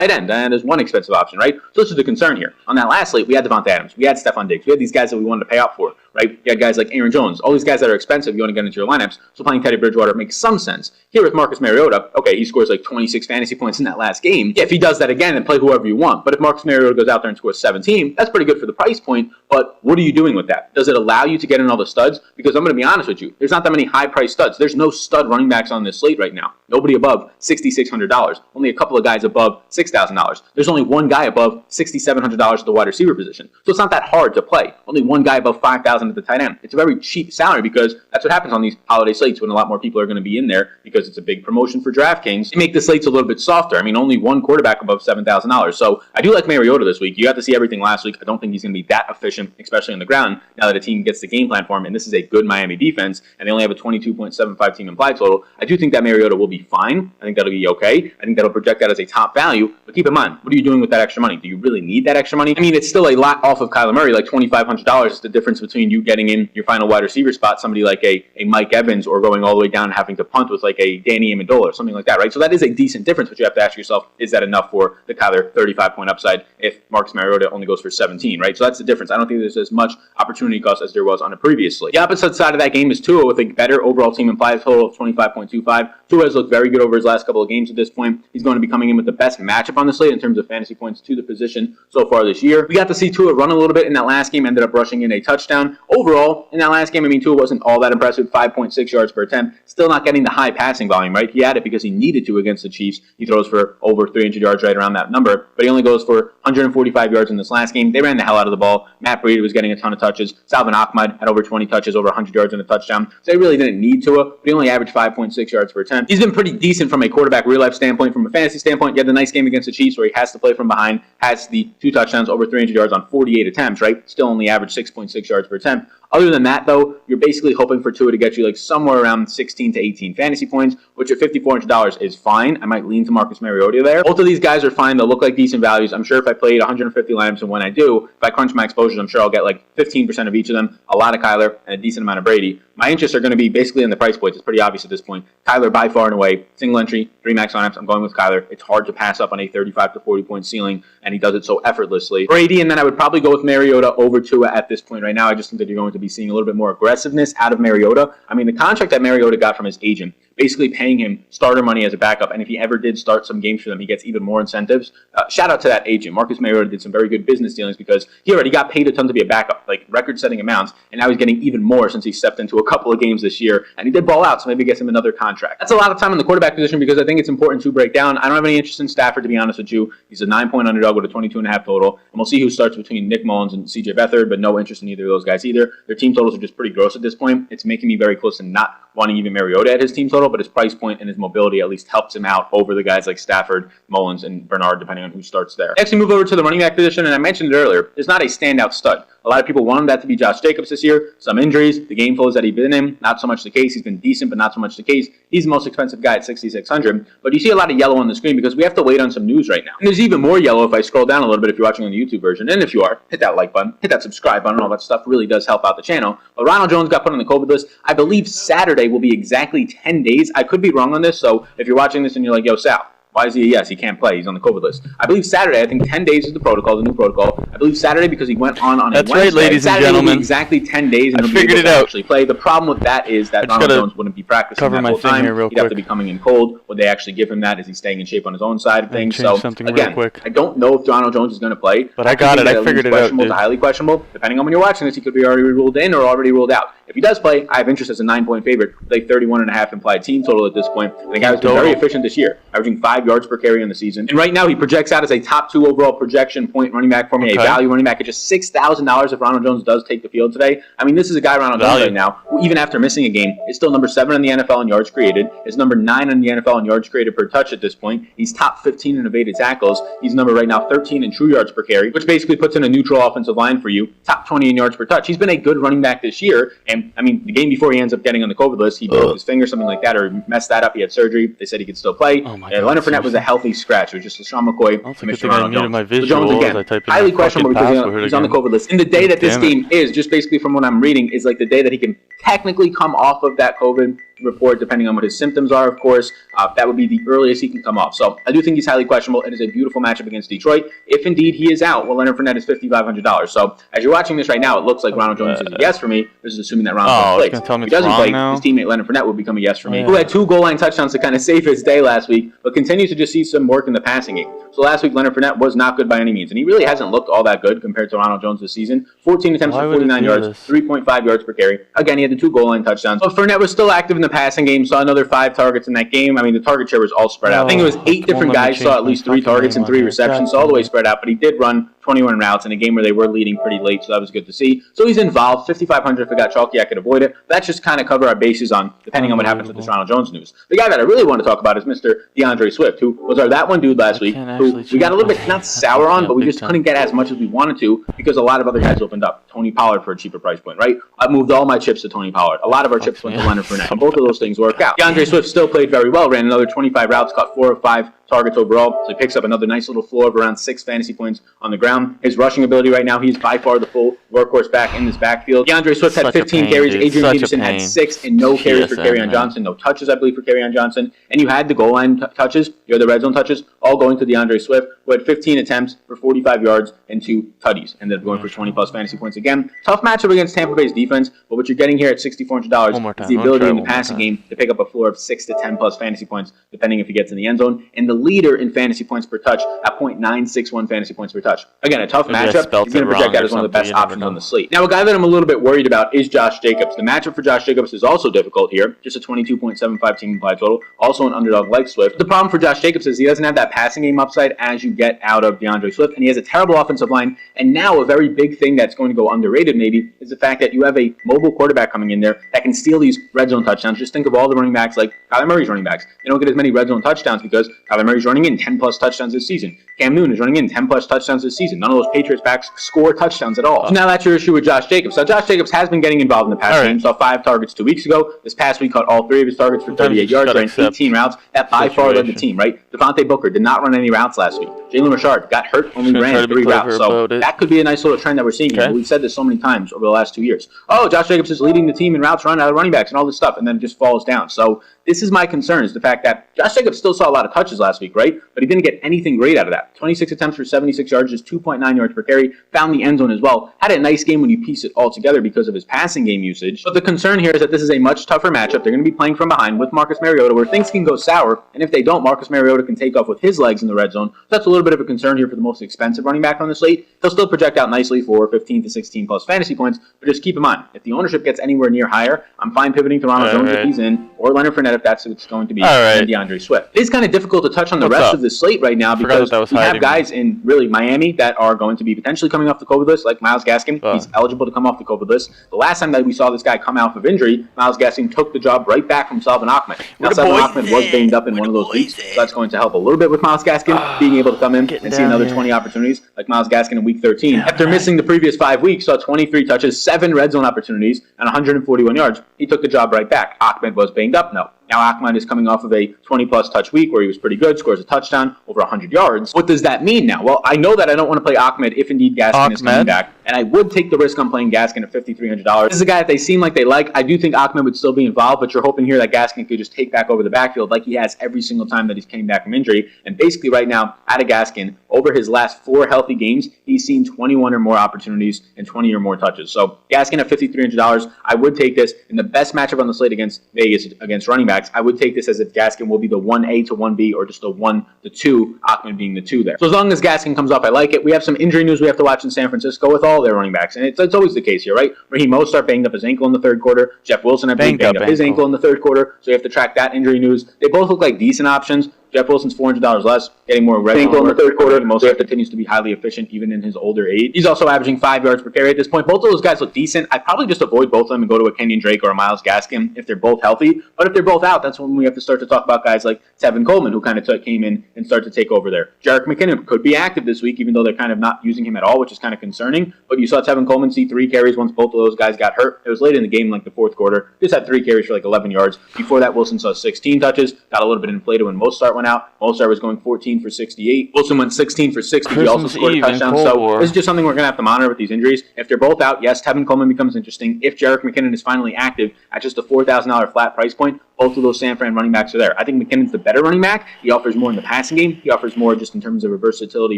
tight end, and there's one expensive option, right? So this is the concern here. On that last slate, we had Devontae Adams, we had Stephon Diggs, we had these guys that we wanted to pay out for, right? You had guys like Aaron Jones, all these guys that are expensive, you want to get into your lineups, so playing Teddy Bridgewater makes some sense. Here with Marcus Mariota, okay, he scores like 26 fantasy points in that last game. Yeah, if he does that again, then play whoever you want. But if Marcus Mariota goes out there and scores 17, that's pretty good for the price point, but what are you doing with that? Does it allow you to get in all the studs? Because I'm going to be honest with you, there's not that many high-priced studs. There's no stud running backs on this slate right now. Nobody above $6,600. Only a couple of guys above $6,000. There's only one guy above $6,700 at the wide receiver position. So it's not that hard to play. Only one guy above $5,000 at the tight end. It's a very cheap salary because that's what happens on these holiday slates when a lot more people are going to be in there because it's a big promotion for DraftKings. They make the slates a little bit softer. I mean, only one quarterback above $7,000. So I do like Mariota this week. You got to see everything last week. I don't think he's going to be that efficient, especially on the ground, now that a team gets the game plan for him. And this is a good Miami defense, and they only have a 22.75 team implied total. I do think that Mariota will be fine. I think that'll be okay. I think that'll project that as a top value. But keep in mind, what are you doing with that extra money? Do you really need that extra money? I mean, it's still a lot off of Kyler Murray, like $2,500 is the difference between you getting in your final wide receiver spot, somebody like a Mike Evans, or going all the way down and having to punt with like a Danny Amendola or something like that, right? So that is a decent difference, but you have to ask yourself, is that enough for the Kyler 35-point upside if Marcus Mariota only goes for 17, right? So that's the difference. I don't think there's as much opportunity cost as there was on a previous slate. The opposite side of that game is Tua with a better overall team implied total of 25.25. Tua has looked very good over his last couple of games at this point. He's going to be coming in with the best matchup on the slate in terms of fantasy points to the position so far this year. We got to see Tua run a little bit in that last game, ended up rushing in a touchdown. Overall, in that last game, I mean, Tua wasn't all that impressive, 5.6 yards per attempt. Still not getting the high passing volume, right? He had it because he needed to against the Chiefs. He throws for over 300 yards, right around that number, but he only goes for 145 yards in this last game. They ran the hell out of the ball. Matt Breida was getting a ton of touches. Salvin Ahmed had over 20 touches, over 100 yards and a touchdown. So they really didn't need Tua, but he only averaged 5.6 yards per attempt. He's been pretty decent from a quarterback real-life standpoint. From a fantasy standpoint, he had the nice game against the Chiefs where he has to play from behind, has the 2 touchdowns, over 300 yards on 48 attempts, right? Still only averaged 6.6 yards per attempt. Other than that, though, you're basically hoping for Tua to get you like somewhere around 16 to 18 fantasy points, which at $5,400 is fine. I might lean to Marcus Mariota there. Both of these guys are fine. They'll look like decent values. I'm sure if I played 150 lineups, and when I do, if I crunch my exposures, I'm sure I'll get like 15% of each of them, a lot of Kyler, and a decent amount of Brady. My interests are going to be basically in the price points. It's pretty obvious at this point. Kyler by far and away, single entry, 3 max lineups. I'm going with Kyler. It's hard to pass up on a 35 to 40 point ceiling, and he does it so effortlessly. Brady, and then I would probably go with Mariota over Tua at this point right now. I just think that you're going to be seeing a little bit more aggressiveness out of Mariota. I mean, the contract that Mariota got from his agent, basically paying him starter money as a backup, and if he ever did start some games for them, he gets even more incentives. Shout out to that agent. Marcus Mariota did some very good business dealings because he already got paid a ton to be a backup, like record-setting amounts, and now he's getting even more since he stepped into a couple of games this year, and he did ball out, so maybe gets him another contract. That's a lot of time in the quarterback position because I think it's important to break down. I don't have any interest in Stafford, to be honest with you. He's a 9-point underdog with a 22.5 total, and we'll see who starts between Nick Mullins and CJ Beathard, but no interest in either of those guys either. Their team totals are just pretty gross at this point. It's making me very close to not wanting even Mariota at his team total, but his price point and his mobility at least helps him out over the guys like Stafford, Mullins, and Bernard, depending on who starts there. Next, we move over to the running back position, and I mentioned it earlier. There's not a standout stud. A lot of people wanted that to be Josh Jacobs this year. Some injuries, the game flows that he's been in, not so much the case. He's been decent, but not so much the case. He's the most expensive guy at $6,600. But you see a lot of yellow on the screen because we have to wait on some news right now. And there's even more yellow if I scroll down a little bit if you're watching on the YouTube version. And if you are, hit that like button, hit that subscribe button. All that stuff really does help out the channel. But Ronald Jones got put on the COVID list. I believe Saturday will be exactly 10 days. I could be wrong on this, so if you're watching this and you're like, yo, Sal, why is he a yes? He can't play. He's on the COVID list. I believe Saturday, I think 10 days is the protocol, the new protocol. I believe Saturday because he went on That's a Wednesday. Right, ladies Saturday and gentlemen. Will be exactly 10 days and I he'll be figured able it to out. actually play. The problem with that is that Ronald Jones wouldn't be practicing cover that my full thing time. here real He'd have to quick. be coming in cold. Would they actually give him that? Is he staying in shape on his own side of things? So, something again, real quick. I don't know if Ronald Jones is going to play. But I got it. I figured it out, dude. Highly questionable. Depending on when you're watching this, he could be already ruled in or already ruled out. If he does play, I have interest as a 9-point favorite with a 31.5 implied team total at this point. And the guy has been very efficient this year, averaging 5 yards per carry in the season. And right now, he projects out as a top 2 overall projection point running back for me, a value running back at just $6,000 if Ronald Jones does take the field today. I mean, this is a guy, Ronald Jones, right now, who even after missing a game, is still number 7 in the NFL in yards created, is number 9 in the NFL in yards created per touch at this point. He's top 15 in evaded tackles. He's number right now 13 in true yards per carry, which basically puts in a neutral offensive line for you, top 20 in yards per touch. He's been a good running back this year, and I mean, the game before he ends up getting on the COVID list, he broke his finger, something like that, or messed that up. He had surgery. They said he could still play. Leonard Fournette was a healthy scratch. It was just LaShawn McCoy and Mr. Ronald Jones. Jones, again, highly questionable because he's on the COVID list. And the day that this game is, just basically from what I'm reading, is like the day that he can technically come off of that COVID to report, depending on what his symptoms are, of course. That would be the earliest he can come off. So I do think he's highly questionable. It is a beautiful matchup against Detroit. If indeed he is out, well, Leonard Fournette is $5,500. So as you're watching this right now, it looks like Ronald Jones is a yes for me. This is assuming that Ronald Jones plays. If he doesn't play, his teammate Leonard Fournette would become a yes for me, who had 2 goal line touchdowns to kind of save his day last week, but continues to just see some work in the passing game. So last week, Leonard Fournette was not good by any means, and he really hasn't looked all that good compared to Ronald Jones this season. 14 attempts for 49 yards, 3.5 yards per carry. Again, he had the 2 goal line touchdowns. But Fournette was still active in the passing game, saw another 5 targets in that game. I mean, the target share was all spread out. I think it was 8 different guys saw at least 3 targets and 3 receptions, so all the way spread out, but he did run 21 routes in a game where they were leading pretty late, so that was good to see. So he's involved. 5,500 if it got chalky, I could avoid it. That's just kind of cover our bases on depending on what happens with this Ronald Jones news. The guy that I really want to talk about is Mr. DeAndre Swift, who was our that one dude last week, who we got a little bit not sour on, but we just couldn't get as much as we wanted to because a lot of other guys opened up. Tony Pollard for a cheaper price point, right? I moved all my chips to Tony Pollard. A lot of our chips went to Leonard Fournette. Both of those things worked out. DeAndre Swift still played very well, ran another 25 routes, caught 4 of 5 targets overall, so he picks up another nice little floor of around 6 fantasy points on the ground. His rushing ability right now, he's by far the full workhorse back in this backfield. DeAndre Swift had 15 carries, Adrian Peterson had 6, and no carries for Kerryon Johnson, no touches, I believe, for Kerryon Johnson. And you had the goal line touches, you had the red zone touches, all going to DeAndre Swift, who had 15 attempts for 45 yards and 2 tutties. Ended up going for 20-plus fantasy points again. Tough matchup against Tampa Bay's defense, but what you're getting here at $6,400 is the ability in the passing game to pick up a floor of 6 to 10-plus fantasy points, depending if he gets in the end zone. And the leader in fantasy points per touch at .961 fantasy points per touch. Again, a tough matchup. He's going to project out as one of the best options on the slate. Now, a guy that I'm a little bit worried about is Josh Jacobs. The matchup for Josh Jacobs is also difficult here. Just a 22.75 team implied total. Also an underdog like Swift. The problem for Josh Jacobs is he doesn't have that passing game upside as you get out of DeAndre Swift, and he has a terrible offensive line. And now a very big thing that's going to go underrated maybe is the fact that you have a mobile quarterback coming in there that can steal these red zone touchdowns. Just think of all the running backs like Kyler Murray's running backs. They don't get as many red zone touchdowns because Kyler Murray's running in 10-plus touchdowns this season. Cam Newton is running in 10-plus touchdowns this season. None of those Patriots backs score touchdowns at all. So now that's your issue with Josh Jacobs. So Josh Jacobs has been getting involved in the pass game. Saw 5 targets 2 weeks ago. This past week caught all 3 of his targets for 38 yards, ran 18 routes. That by far led the team, right? Devontae Booker did not run any routes last week. Jalen Richard got hurt, only ran 3 routes. So that could be a nice little trend that we're seeing here. We've said this so many times over the last 2 years. Oh, Josh Jacobs is leading the team in routes run out of running backs and all this stuff, and then it just falls down. So this is my concern, is the fact that Josh Jacobs still saw a lot of touches last week, right? But he didn't get anything great out of that. 26 attempts for 76 yards, just 2.9 yards per carry, found the end zone as well. Had a nice game when you piece it all together because of his passing game usage. But the concern here is that this is a much tougher matchup. They're going to be playing from behind with Marcus Mariota, where things can go sour, and if they don't, Marcus Mariota can take off with his legs in the red zone. So that's a little bit of a concern here for the most expensive running back on the slate. He'll still project out nicely for 15 to 16 plus fantasy points, but just keep in mind, if the ownership gets anywhere near higher, I'm fine pivoting to Ronald Jones if he's in, or Leonard Fournette if that's what's going to be, and DeAndre Swift. It's kind of difficult to touch on the rest of the slate right now because we have guys in really Miami that are going to be potentially coming off the COVID list, like Myles Gaskin. He's eligible to come off the COVID list. The last time that we saw this guy come out of injury, Myles Gaskin took the job right back from Salvin Ahmed. Now, Salvin Ahmed was banged up in one of those weeks, so that's going to help a little bit with Myles Gaskin being able to come in and see another 20 opportunities like Myles Gaskin in week 13. After missing the previous 5 weeks, saw 23 touches, 7 red zone opportunities, and 141 yards. He took the job right back. Ahmed was banged up? No. Now Ahmed is coming off of a 20-plus touch week where he was pretty good, scores a touchdown, over 100 yards. What does that mean now? Well, I know that I don't want to play Ahmed if indeed Gaskin is coming back, and I would take the risk on playing Gaskin at $5,300. This is a guy that they seem like they like. I do think Ahmed would still be involved, but you're hoping here that Gaskin could just take back over the backfield like he has every single time that he's came back from injury. And basically right now, out of Gaskin, over his last 4 healthy games, he's seen 21 or more opportunities and 20 or more touches. So Gaskin at $5,300, I would take this in the best matchup on the slate against Vegas, against running backs. I would take this as if Gaskin will be the 1A to 1B or just the 1 to 2, Ahmed being the 2 there. So as long as Gaskin comes up, I like it. We have some injury news we have to watch in San Francisco with all their running backs, and it's always the case here, right? Raheem Mostert banged up his ankle in the 3rd quarter. Jeff Wilson, I believe, banged up his ankle in the 3rd quarter, so you have to track that injury news. They both look like decent options. Jeff Wilson's $400 less, getting more red zone in the 3rd quarter. Mostert continues to be highly efficient even in his older age. He's also averaging 5 yards per carry at this point. Both of those guys look decent. I'd probably just avoid both of them and go to a Kenyon Drake or a Myles Gaskin if they're both healthy. But if they're both out, that's when we have to start to talk about guys like Tevin Coleman, who kind of came in and started to take over there. Jerick McKinnon could be active this week, even though they're kind of not using him at all, which is kind of concerning. But you saw Tevin Coleman see 3 carries once both of those guys got hurt. It was late in the game, like the 4th quarter. Just had 3 carries for like 11 yards. Before that, Wilson saw 16 touches. Got a little bit inflated when Mostert went went out. Mostert was going 14 for 68. Wilson went 16 for 60. He also Christmas scored a Eve in touchdown. Cold So War. this is just something we're going to have to monitor with these injuries. If they're both out, yes, Tevin Coleman becomes interesting. If Jerick McKinnon is finally active at just a $4,000 flat price point, both of those San Fran running backs are there. I think McKinnon's the better running back. He offers more in the passing game. He offers more just in terms of a versatility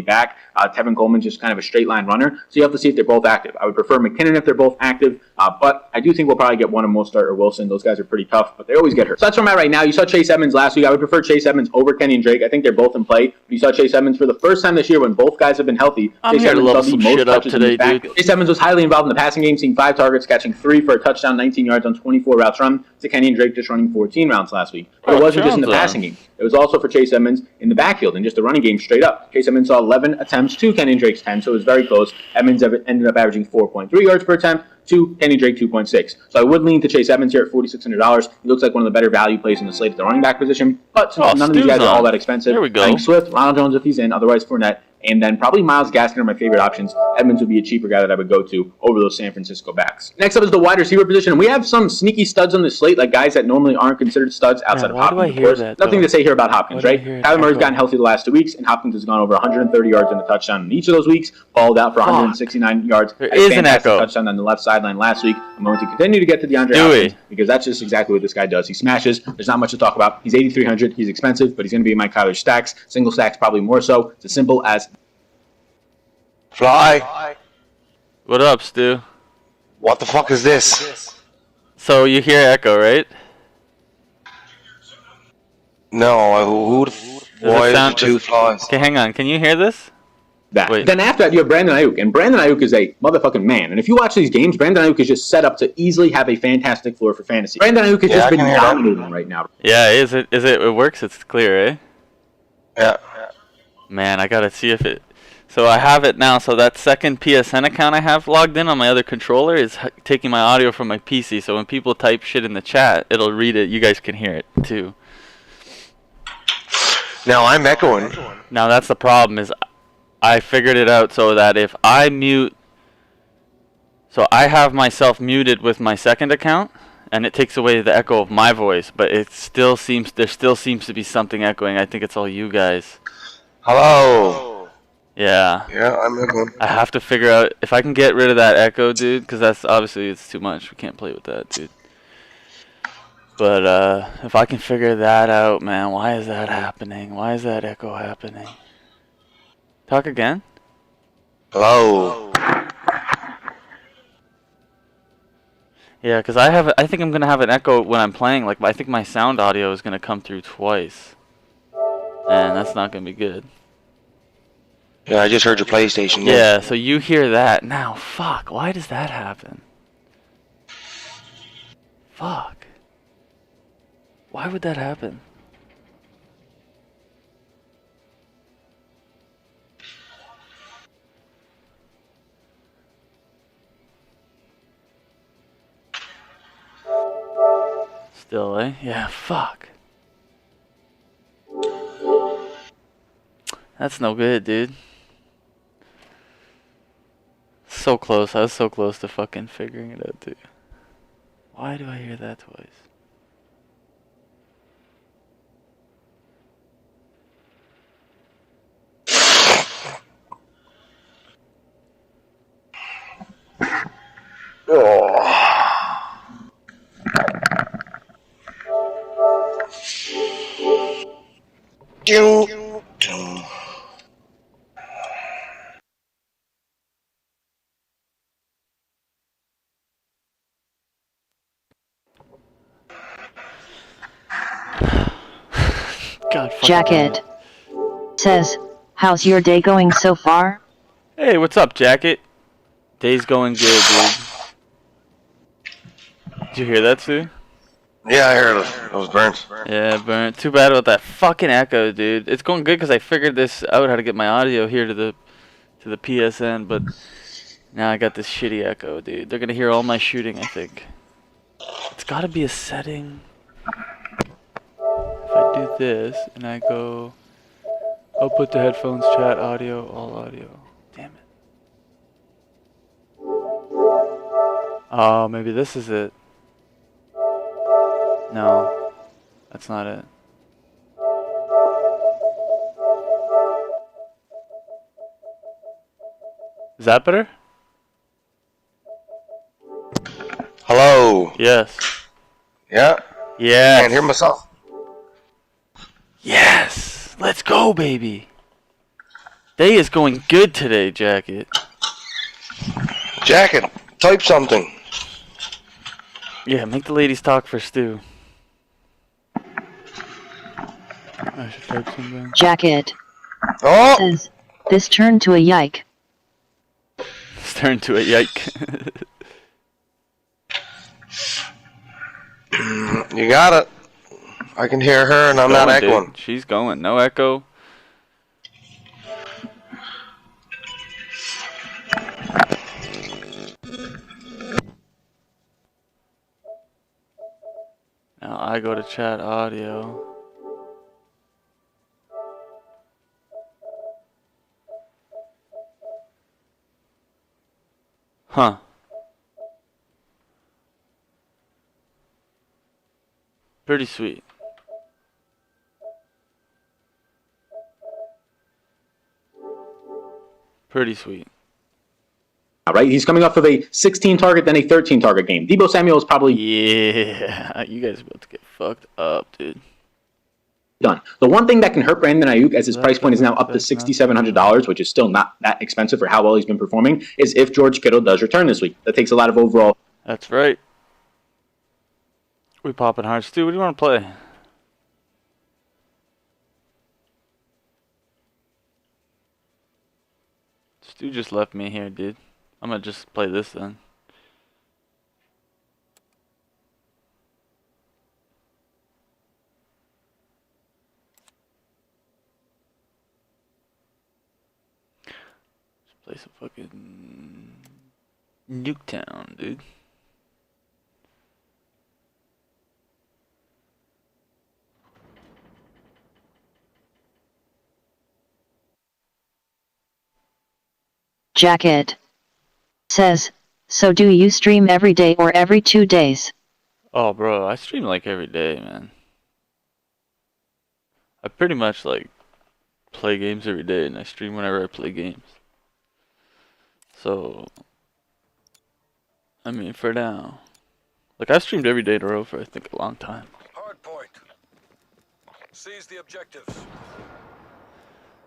back. Tevin Coleman's just kind of a straight line runner. So you have to see if they're both active. I would prefer McKinnon if they're both active, but I do think we'll probably get one of Mostert or Wilson. Those guys are pretty tough, but they always get hurt. So that's where I'm at right now. You saw Chase Edmonds last week. I would prefer Chase Edmonds over Kenny and Drake. I think they're both in play. But you saw Chase Edmonds for the first time this year when both guys have been healthy. I'm Chase here to Edmonds level saw the some most shit up touches in today, the backfield. Chase Edmonds was highly involved in the passing game, seeing 5 targets, catching 3 for a touchdown, 19 yards on 24 routes run, to Kenny and Drake just running 14 routes last week. But it wasn't just in the passing game. It was also for Chase Edmonds in the backfield and just the running game straight up. Chase Edmonds saw 11 attempts to Kenny and Drake's 10, so it was very close. Edmonds ended up averaging 4.3 yards per attempt to Kenny Drake 2.6. So I would lean to Chase Edmonds here at $4,600. He looks like one of the better value plays in the slate at the running back position. But since none of these guys are all that expensive, there we go. I think Swift, Ronald Jones if he's in, otherwise Fournette, and then probably Myles Gaskin are my favorite options. Edmonds would be a cheaper guy that I would go to over those San Francisco backs. Next up is the wide receiver position. And we have some sneaky studs on the slate, like guys that normally aren't considered studs outside of Hopkins, of course. Nothing to say here about Hopkins, right? Kyler Murray's gotten healthy the last 2 weeks, and Hopkins has gone over 130 yards in the touchdown in each of those weeks, balled out for 169 yards. There is an echo. Touchdown on the left sideline last week. I'm going to continue to get to DeAndre Hopkins because that's just exactly what this guy does. He smashes. There's not much to talk about. He's 8,300. He's expensive, but he's going to be in my Kyler stacks. Single stacks probably more so. It's as simple as Fly. What up, Stu? What the fuck is this? So you hear echo, right? No, who the why is it 2 flies? Okay, hang on. Can you hear this? That. Wait. Then after that, you have Brandon Ayuk, and Brandon Ayuk is a motherfucking man. And if you watch these games, Brandon Ayuk is just set up to easily have a fantastic floor for fantasy. Brandon Ayuk has just been dominating right now. Yeah, is it? It works. It's clear, eh? Yeah. Man, I gotta see if it. So I have it now. So that second PSN account I have logged in on my other controller is taking my audio from my PC. So when people type shit in the chat, it'll read it. You guys can hear it too. Now I'm echoing. Now that's the problem is I figured it out so that if I mute, so I have myself muted with my second account, and it takes away the echo of my voice, but it still seems there still seems to be something echoing. I think it's all you guys. Hello. Yeah. Yeah, I'm echoing. I have to figure out if I can get rid of that echo, dude, because that's obviously it's too much. We can't play with that, dude. But if I can figure that out, man, why is that happening? Why is that echo happening? Talk again? Hello. Yeah, because I think I'm gonna have an echo when I'm playing. Like I think my sound audio is gonna come through twice, and that's not gonna be good. Yeah, I just heard your PlayStation. Yeah, so you hear that now. Fuck, why does that happen? Fuck. Why would that happen? Still, eh? Yeah, fuck. That's no good, dude. So close. I was so close to fucking figuring it out, dude. Why do I hear that twice? God, Jacket says, "How's your day going so far?" Hey, what's up, Jacket? Day's going good, dude. Did you hear that, Sue? Yeah, I heard it. It was burnt. Yeah, burnt. Too bad about that fucking echo, dude. It's going good because I figured this out how to get my audio here to the PSN, but now I got this shitty echo, dude. They're gonna hear all my shooting, I think. It's gotta be a setting. If I do this and I go, I'll put the headphones, chat, audio, all audio. Damn it. Oh, maybe this is it. No, that's not it. Is that better? Hello. Yes. Yeah. Yes. Can't hear myself. Yes. Let's go, baby. Day is going good today, Jacket. Jacket, type something. Yeah, make the ladies talk for Stu. I should type something. Jacket. Oh! Says, this turned to a yike. Let's turn to a yike. You got it. I can hear her and I'm not Going, echoing. dude. She's going. No echo. Now I go to chat audio. Huh. Pretty sweet. Pretty sweet. Right? He's coming off of a 16 target, then a 13 target game. Debo Samuel is probably Yeah. You guys are about to get fucked up, dude. done. The one thing that can hurt Brandon Ayuk, as his price point is now up to $6,700, which is still not that expensive for how well he's been performing, is if George Kittle does return this week. That takes a lot of overall. That's right. We popping hard. Stu, what do you want to play? Stu just left me here, dude. I'm gonna just play this then. Just play some fucking Nuketown, dude. Jacket. Says, so do you stream every day or every 2 days? Oh, bro, I stream like every day, man. I pretty much like play games every day, and I stream whenever I play games. So, I mean, for now, like I've streamed every day in a row for I think a long time. Hard point. Seize the objectives.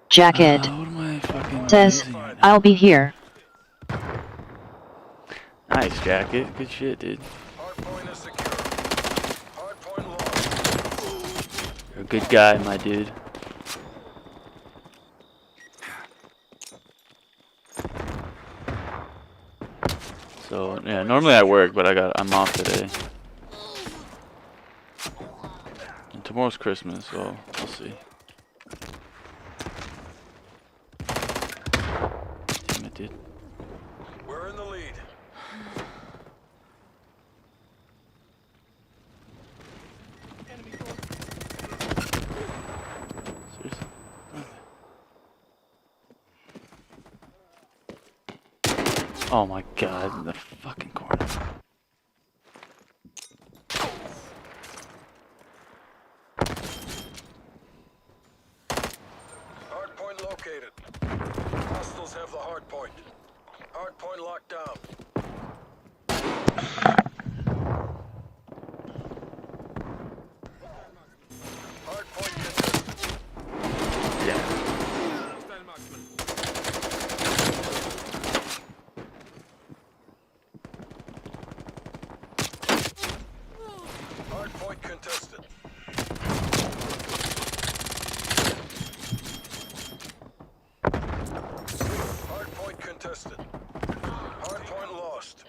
Jacket. What am I fucking Says, using right now? I'll be here. Nice, Jacket. Good shit, dude. Hard point is secure. Hard point lost. You're a good guy, my dude. So yeah, normally I work, but I'm off today. And tomorrow's Christmas, so we'll see. Damn it, dude. We're in the lead. Seriously? Oh my god, in the fucking corner. Hard point located. Hostiles have the hard point. Hard point locked down. Hard point contested. Hard point contested. Hard point contested. Hard point lost.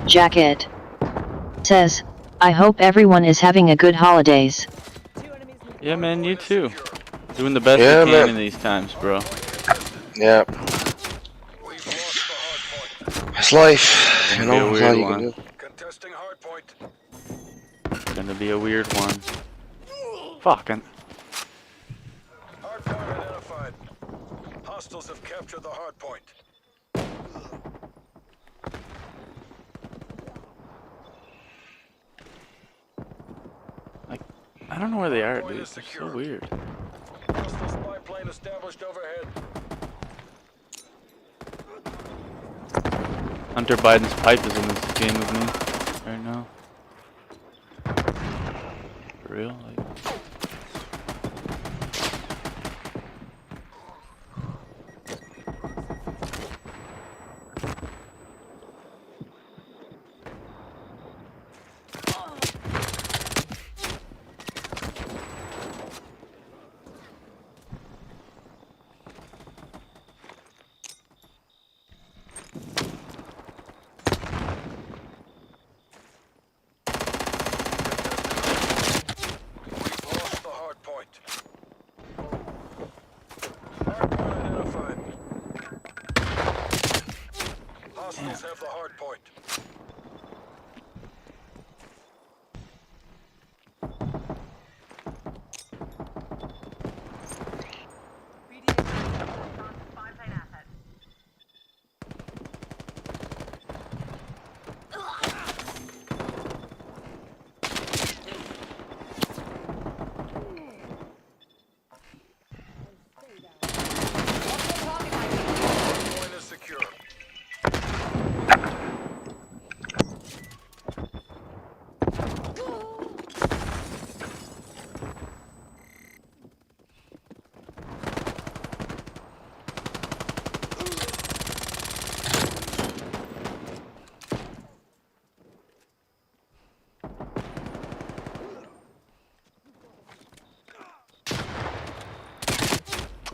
Jacket. Says, I hope everyone is having a good holidays. Yeah, man, you too. Doing the best Yeah, you can man. in these times, bro. Yeah. We've lost the hard point. It's life. You Gonna be a know, that's weird all you one. can do. Contesting hard point. Gonna be a weird one. Fucking. Hard point identified. Hostiles have captured the hard point. Like, I don't know where they are, Hardpoint dude. is They're so secure. weird. Hostile spy plane established overhead. Hunter Biden's pipe is in this game with me right now. For real? Like, Lost the hard point. Hard point identified. Hostiles have the hard point. Point is secure.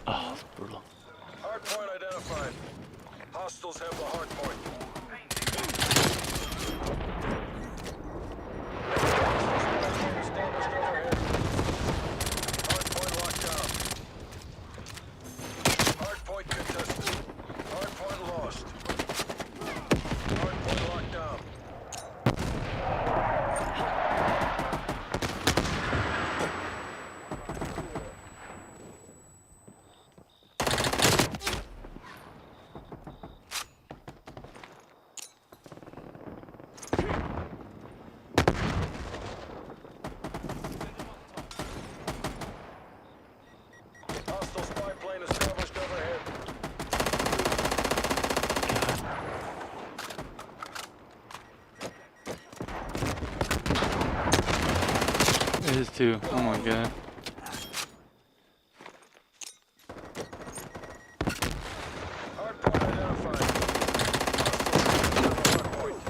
oh, it's brutal. Hard point identified. Hostiles have the hard point. Established overhead. Hard point locked down. Hard point contested. Hard point lost. Hard point locked down. Hostile spy plane established overhead. It is too. Oh my god. Hard point identified. Hostiles have the hard point.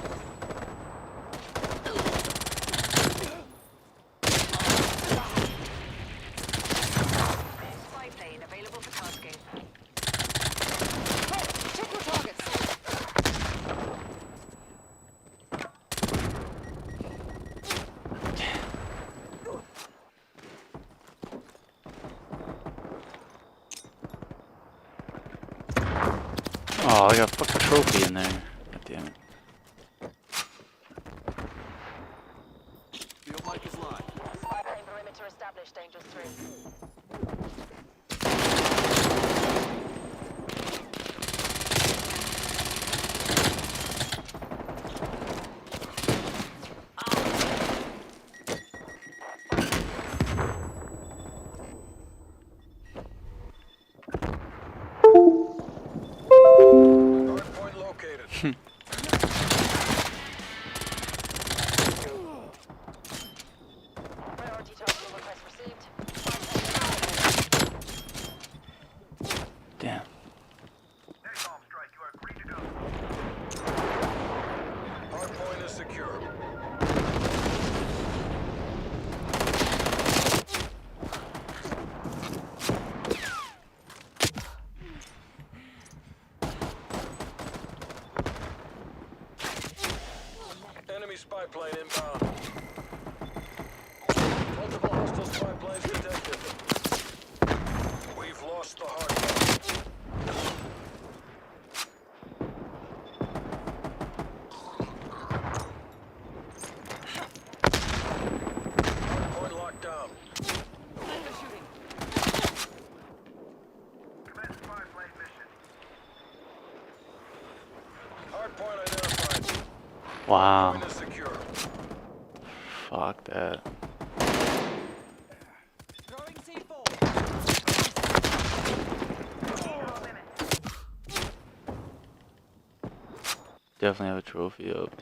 Spy plane available for tasking. Check your targets. Oh, I got a fucking trophy in there. God damn it. Spy plane perimeter established. Dangerous 3. Hard point located. Priority tasking request received. Damn. Hard point is secure. Enemy spy plane inbound. Multiple hostile spy planes detected. We've lost the hard point. Hard point locked down. Hard point identified. Wow. Point is secure. Fuck that. Throwing C4. Definitely have a trophy up.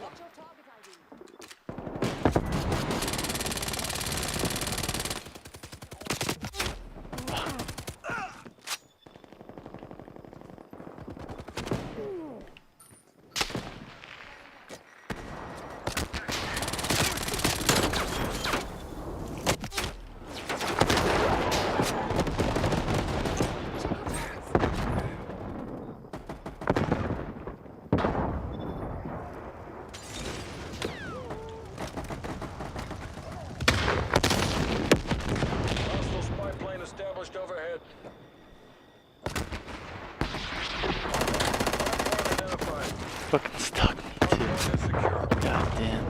What's your target ID? Hostile spy plane established overhead. Hardpoint identified. Fucking stuck me too. Hardpoint is secure. God damn.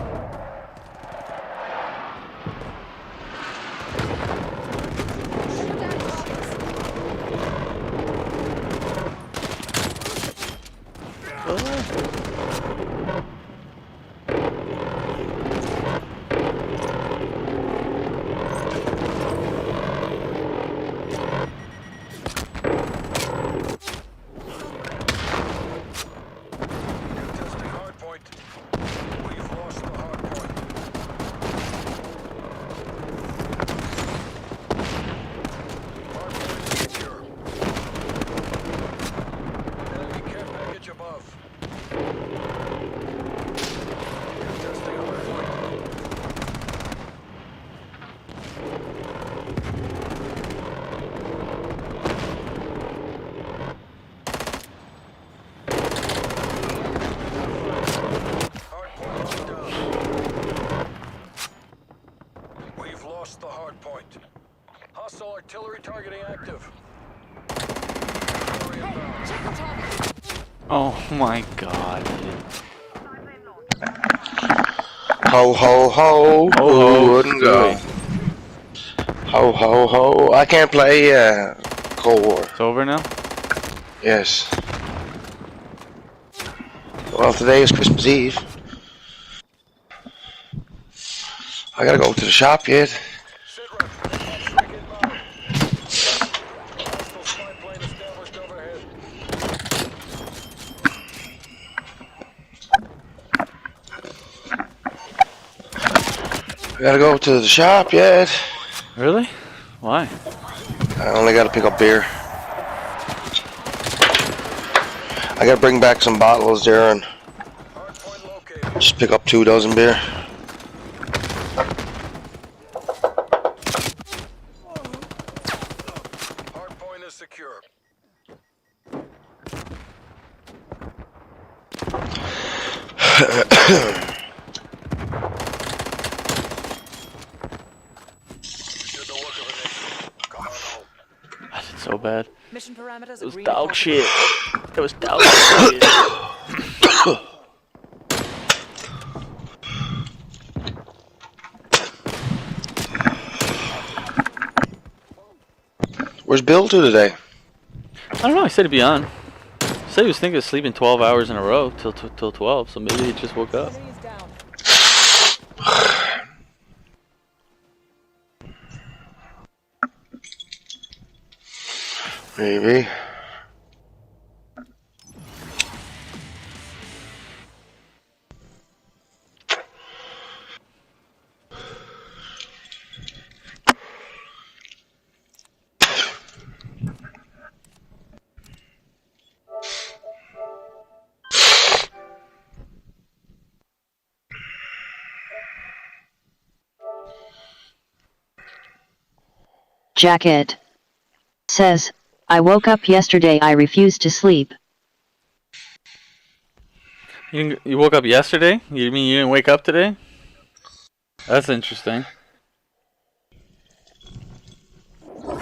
Contesting hardpoint. We've lost the hardpoint. Hardpoint is secure. Enemy care package above. Contesting hardpoint. Hardpoint locked down. We've lost the hardpoint. Hostile artillery targeting active. Artillery inbound. Check your targets. Oh my god, dude. Ho ho ho. Oh, Who wouldn't go? Ho ho ho. I can't play Cold War. It's over now? Yes. Well, today is Christmas Eve. I gotta go to the shop yet. Sit rep. Strike inbound. Hostile spy plane established overhead. I gotta go to the shop yet. Really? Why? I only gotta pick up beer. I gotta bring back some bottles there and Hardpoint located. just pick up 2 dozen beer. Hardpoint is secure. Did the work of a nation. Come on home. I did so bad. Mission parameters It was agreed dog upon. shit. It was dog shit. Where's Bill to today? I don't know. I said he'd be on. He said he was thinking of sleeping 12 hours in a row till 12. So maybe he just woke up. Enemy is down. Maybe. Jacket. Says, I woke up yesterday, I refused to sleep. You woke up yesterday? You mean you didn't wake up today? That's interesting.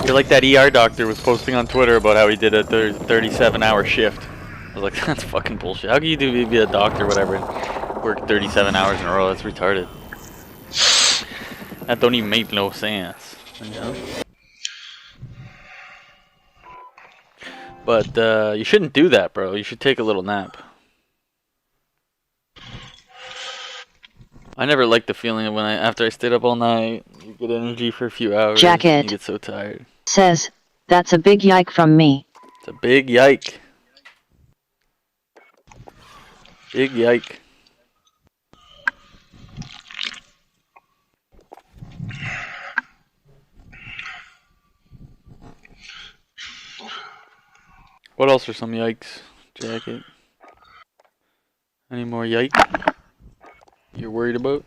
You're like that ER doctor was posting on Twitter about how he did a 37-hour shift. I was like, that's fucking bullshit. How can you be a doctor, whatever, and work 37 hours in a row? That's retarded. That don't even make no sense. You know? But you shouldn't do that, bro. You should take a little nap. I never liked the feeling of when after I stayed up all night, you get energy for a few hours. Jacket. And you get so tired. Says, that's a big yike from me. It's a big yike. Big yike. What else are some yikes, Jacket? Any more yike you're worried about?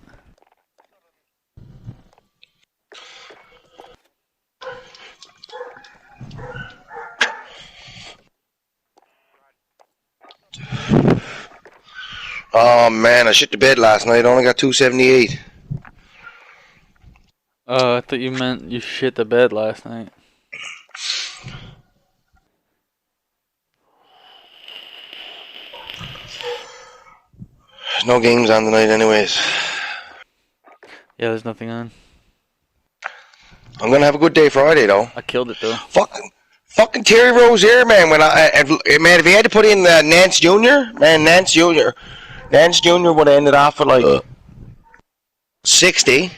Oh man, I shit the bed last night. I only got 278. I thought you meant you shit the bed last night. There's no games on tonight, anyways. Yeah, there's nothing on. I'm gonna have a good day Friday though. I killed it though. Fucking Terry Rozier, man. Man, if he had to put in Nance Jr., man, Nance Jr. would have ended off with like 60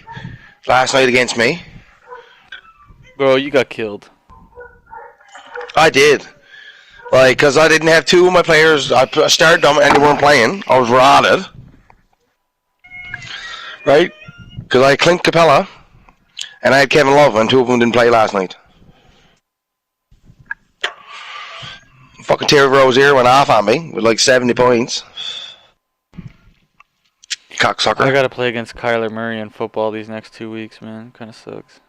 last night against me. Bro, you got killed. I did. Like, because I didn't have two of my players. I started them and they weren't playing. I was rotted. Right? Because I had Clint Capella and I had Kevin Love, and two of them didn't play last night. Fucking Terry Rozier went off on me with like 70 points. Cocksucker. I gotta play against Kyler Murray in football these next 2 weeks, man. Kinda sucks.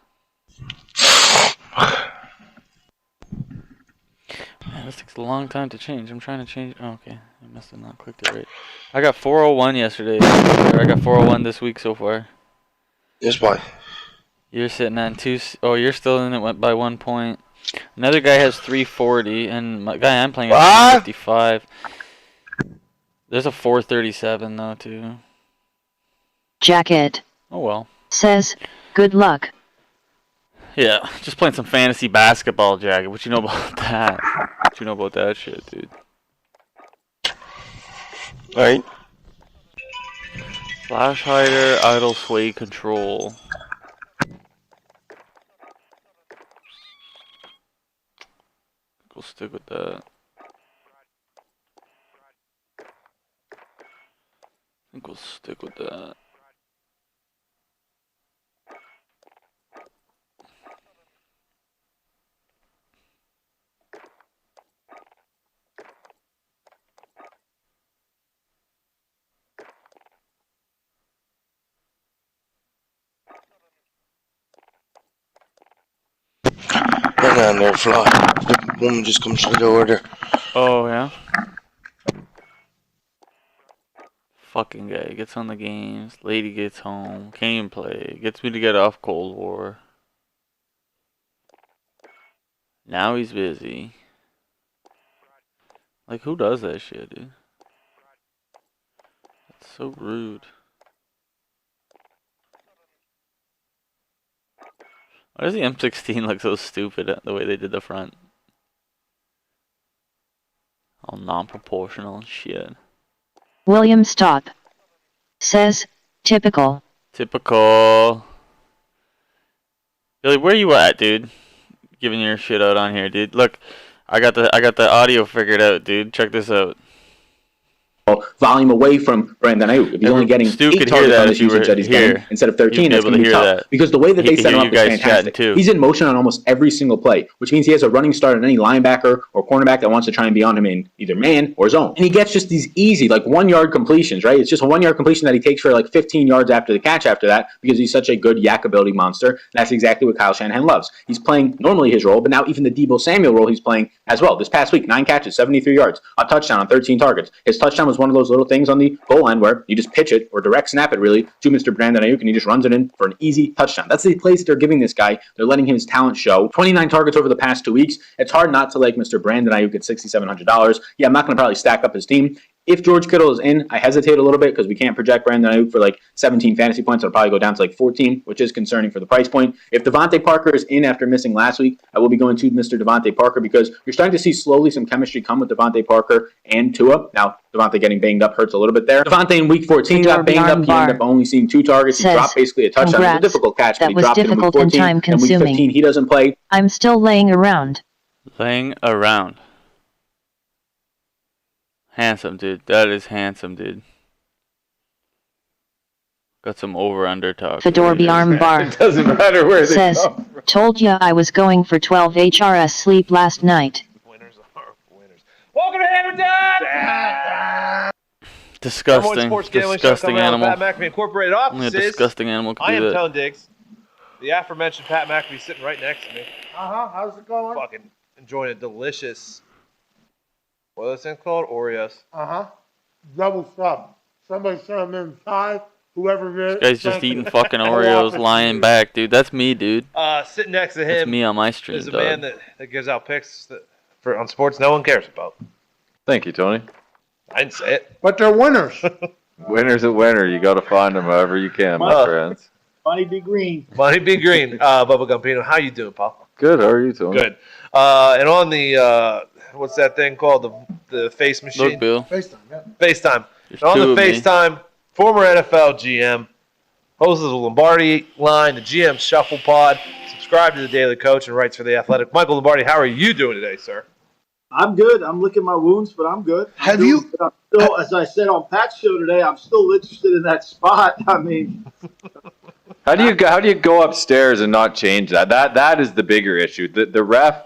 Man, this takes a long time to change. I'm trying to change. Oh, okay. I must have not clicked it right. I got 401 yesterday. I got 401 this week so far. Yes, boy. You're sitting on oh, you're still in it. Went by 1 point. Another guy has 340, and my guy I'm playing has 355. There's a 437 though too. Jacket Oh well. says, good luck. Yeah, just playing some fantasy basketball, Jacket. What you know about that? What you know about that shit, dude? Alright. Flash hider, idle sway control. We'll stick with that. I think we'll stick with that. Hang on there, Fly. The woman just comes straight over there. Oh, yeah? Fucking guy gets on the games, lady gets home, can't even play, gets me to get off Cold War. Now he's busy. Like, who does that shit, dude? That's so rude. Why does the M16 look so stupid at the way they did the front? All non-proportional and shit. William Stop says, typical. Typical. Billy, where you at, dude? Giving your shit out on here, dude. Look, I got the audio figured out, dude. Check this out. Volume away from Brandon Ayuk. If he's only getting 8 targets on this usage that he's getting instead of 13, that's going to be tough. Because the way that they set him up is fantastic. He's in motion on almost every single play, which means he has a running start on any linebacker or cornerback that wants to try and be on him in either man or zone. And he gets just these easy, like 1-yard completions, right? It's just a 1-yard completion that he takes for like 15 yards after the catch after that because he's such a good yak ability monster. That's exactly what Kyle Shanahan loves. He's playing normally his role, but now even the Deebo Samuel role he's playing as well. This past week, 9 catches, 73 yards, a touchdown on 13 targets. His touchdown was one of those little things on the goal line where you just pitch it or direct snap it really to Mr. Brandon Ayuk and he just runs it in for an easy touchdown. That's the plays that they're giving this guy. They're letting his talent show. 29 targets over the past 2 weeks. It's hard not to like Mr. Brandon Ayuk at $6,700. Yeah, I'm not going to probably stack up his team. If George Kittle is in, I hesitate a little bit because we can't project Brandon Ayuk for like 17 fantasy points. It'll probably go down to like 14, which is concerning for the price point. If Devontae Parker is in after missing last week, I will be going to Mr. Devontae Parker because you're starting to see slowly some chemistry come with Devontae Parker and Tua. Now, Devontae getting banged up hurts a little bit there. Devontae in week 14 got banged up. He ended up only seeing 2 targets. He dropped basically a touchdown. It was a difficult catch, but he dropped it in week 14. In week 15, he doesn't play. I'm still laying around. Laying around. Handsome, dude. That is handsome, dude. Got some over-under talk. Fedor Arm Bar It doesn't matter where they says, come from. told ya I was going for 12 HRS sleep last night. Winners are winners. Welcome to Hamilton! Disgusting. Disgusting animal. Pat McAfee Incorporated Only a offices. disgusting animal could I do am that. Tone Diggs. The aforementioned Pat McAfee sitting right next to me. How's it going? Fucking enjoying a delicious. What are those things called? Oreos. Double sub. Somebody send them in 5. Whoever This guy's just eating fucking Oreos, lying back, dude. That's me, dude. Sitting next to That's him me on my stream, is a dog. man that gives out picks on sports no one cares about. Thank you, Tony. I didn't say it. But they're winners. Winner's a winner. You got to find them however you can, my friends. Money be green. Money be green. Bubba Gumpino, how you doing, pal? Good. How are you, Tony? Good. And on the what's that thing called? The face machine. Look, Bill. FaceTime, yeah. FaceTime. There's And on two the of me. FaceTime, former NFL GM, host of the Lombardi Line, the GM Shuffle Pod, subscribe to the Daily Coach and writes for the Athletic. Michael Lombardi, how are you doing today, sir? I'm good. I'm licking my wounds, but I'm good. Have you- I'm still, as I said on Pat's show today, I'm still interested in that spot. I mean, How do you go upstairs and not change that? That is the bigger issue. The ref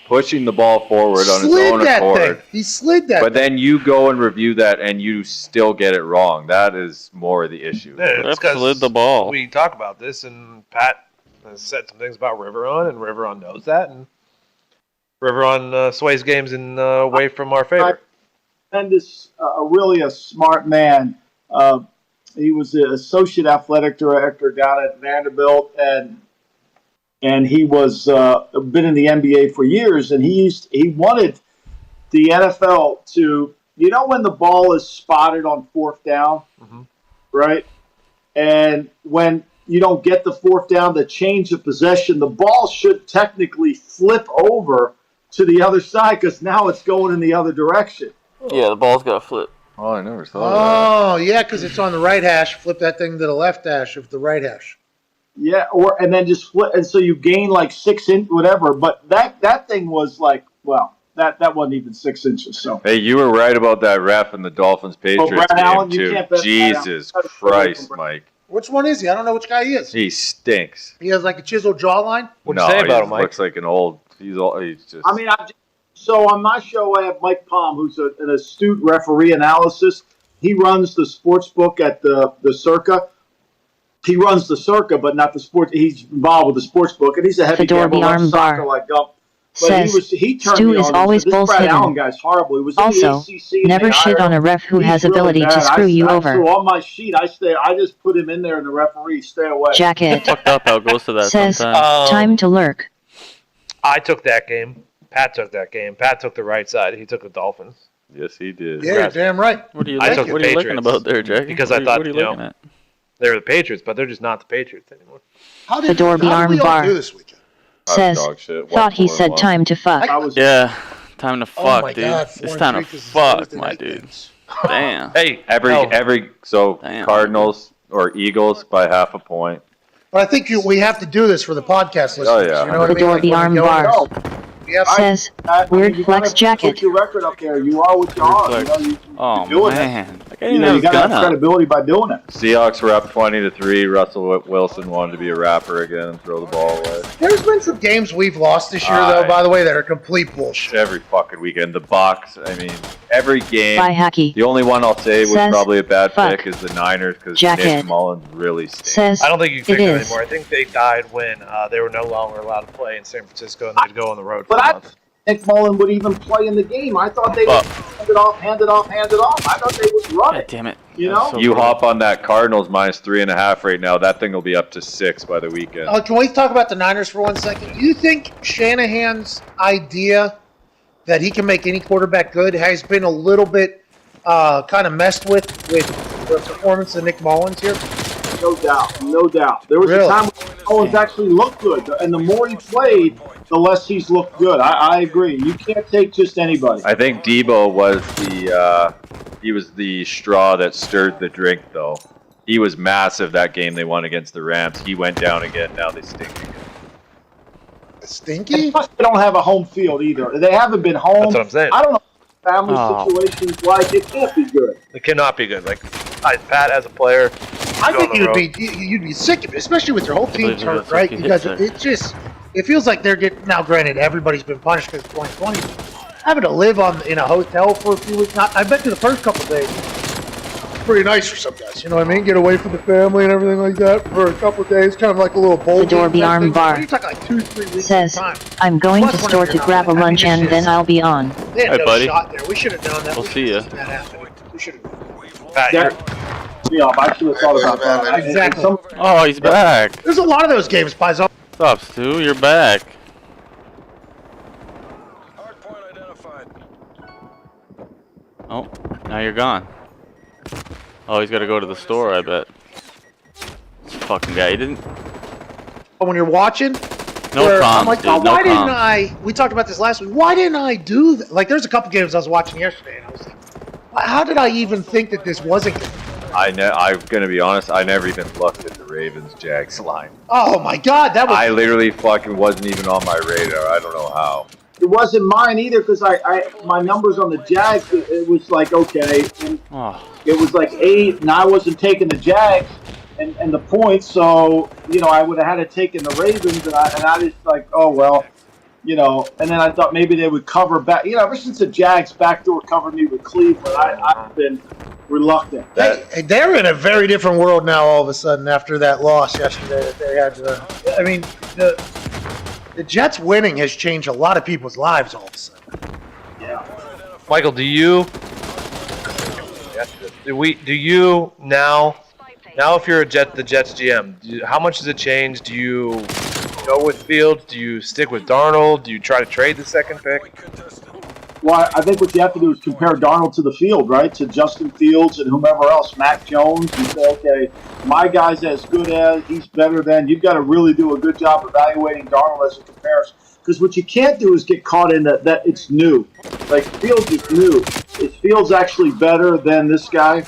pushing the ball forward on his own accord. He slid that But then you go and review that and you still get it wrong. That is more the issue. Yeah, Ref slid the ball. We talk about this, and Pat has said some things about Riveron, and Riveron knows that, and Riveron sways games in away from our favor. tremendous, really a smart man. He was the associate athletic director down at Vanderbilt, and he was been in the NBA for years. And he wanted the NFL to, when the ball is spotted on 4th down, right? And when you don't get the 4th down, the change of possession, the ball should technically flip over to the other side because now it's going in the other direction. Yeah, the ball's got to flip. Oh, I never saw Oh, yeah, because it's on the right hash. Flip that thing to the left hash of the right hash. Yeah, and then just flip, and so you gain like 6 inches, whatever. But that thing was like, well, that wasn't even 6 inches. So that. Hey, you were right about that ref in the Dolphins Patriots Brad game Allen, you too. can't bet Brad Allen. Jesus Christ, Mike. Which one is he? I don't know which guy he is. He stinks. He has like a chiseled jawline. What'd you say about he him, Mike? looks like an old. He's just. I mean, so on my show, I have Mike Palm, who's an astute referee analysis. He runs the sports book at the Circa. He runs the Circa, but not the sports. He's involved with the sports book, and he's a heavy Fedor gambler, loves Arm soccer Bar like Gump. But says, he turned Stu me is on. always This Brad bullshitting. Allen guy's horrible. He was Also, in the ACC. and never they shit hired on a him. ref who He's has really ability to bad. screw you over. So on my sheet, I just put him in there, and the referee stay away. Jacket Fucked up how it goes to that says, sometimes. time to lurk. I took that game. Pat took that game. Pat took the right side. He took the Dolphins. Yes, he did. Yeah, you're damn right. What are you, I took the what are you looking Patriots. about there, Jackie? Because what I thought, what are you you know, looking at? They're the Patriots, but they're just not the Patriots anymore. How Fedor we Arm all Bar do this weekend? says, Dog shit. thought he 1-4-1. said time to fuck. I was Yeah, time to fuck, Oh my dude. God, It's 4-3 time to 'cause it's fuck, Thursday my night dude. games. Damn. Hey, Every Damn. Cardinals or Eagles by half a point. But I think we have to do this for the podcast listeners. Oh, yeah. You know what I mean? Fedor Like, when Arm we go Bar in- we have- says, weird you flex gotta jacket. Put your record up there. You are what you are. Flex. You Oh, doing it. man. Like, I You didn't know, know you his got to gun have up. credibility by doing it. Seahawks were up 20-3. Russell Wilson wanted to be a rapper again and throw the ball away. There's been some games we've lost this year, though, by the way, that are complete bullshit. Every fucking weekend. The Bucks. I mean, every game. By Hacky The only one I'll say was Says, probably a bad fuck. pick is the Niners because Jacket. Nick Mullins really stinks. says, I don't think you can it pick them is. anymore. I think they died when they were no longer allowed to play in San Francisco and they'd go on the road for But a month. Nick Mullen would even play in the game. I thought they would hand it off. I thought they would run God it. damn it. You That's know? so You brutal. hop on that Cardinals -3.5 right now. That thing will be up to 6 by the weekend. Can we talk about the Niners for 1 second? Do you think Shanahan's idea that he can make any quarterback good has been a little bit kind of messed with the performance of Nick Mullins here? No doubt. No doubt. There was Really? a time when Mullins actually looked good, and the more he played, the less he's looked good. I agree. You can't take just anybody. I think Debo was the straw that stirred the drink, though. He was massive that game they won against the Rams. He went down again. Now they stink again. Stinky? Plus, they don't have a home field either. They haven't been home. That's what I'm saying. I don't know family Oh. situations like, it can't be good. It cannot be good. Like, Pat, as a player, I go think on the you'd be sick of it, especially with your whole team's believe hurt, it, right? it's You guys, like he hits it feels like they're getting, now granted, everybody's been punished because of 2020. Having to live in a hotel for a few weeks, I bet you the first couple of days, it's pretty nice for some guys, you know what I mean? Get away from the family and everything like that for a couple of days, kind of like a little bowl. Adorby Arm Bar You're talking like 2-3 weeks says, at a time. I'm going Plus to one store if to you're grab a not. I mean, lunch it's and just- then I'll be on. They had Hey, no buddy. shot there. We should have known that. We'll We see should've ya. seen that happen. We should have. Pat, That, I should have thought about that. And Exactly. Oh, he's back. There's a lot of those games, Paizo. What's up, Stu? You're back. Hardpoint identified. Oh, now you're gone. Oh, he's got to go to the store, I bet. This fucking guy, he didn't... When you're watching, No where comms, I'm like, dude, oh, no why didn't comms. we talked about this last week. Why didn't I do that? Like, there's a couple games I was watching yesterday, and I was like, how did I even think that this wasn't good? I'm gonna be honest. I never even looked at the Ravens-Jags line. Oh my God, that was. I literally fucking wasn't even on my radar. I don't know how. it wasn't mine either because my numbers on the Jags, it was like, okay, and Oh, it was like 8, and I wasn't taking the Jags and the points, so, I would have had to taken the Ravens, and I just like, oh, well, and then I thought maybe they would cover back. Ever since the Jags backdoor covered me with Cleveland, I've been reluctant. Hey, they're in a very different world now. All of a sudden, after that loss yesterday, that they had. I mean, the Jets winning has changed a lot of people's lives. All of a sudden. Michael, do you now if you're the Jets GM, how much does it change? Do you go with Fields? Do you stick with Darnold? Do you try to trade the second pick? Well, I think what you have to do is compare Darnold to the field, right? To Justin Fields and whomever else, Mac Jones, and say, okay, my guy's as good as, he's better than. You've got to really do a good job evaluating Darnold as a comparison. Because what you can't do is get caught in that it's new. Like, Fields is new. Is Fields actually better than this guy?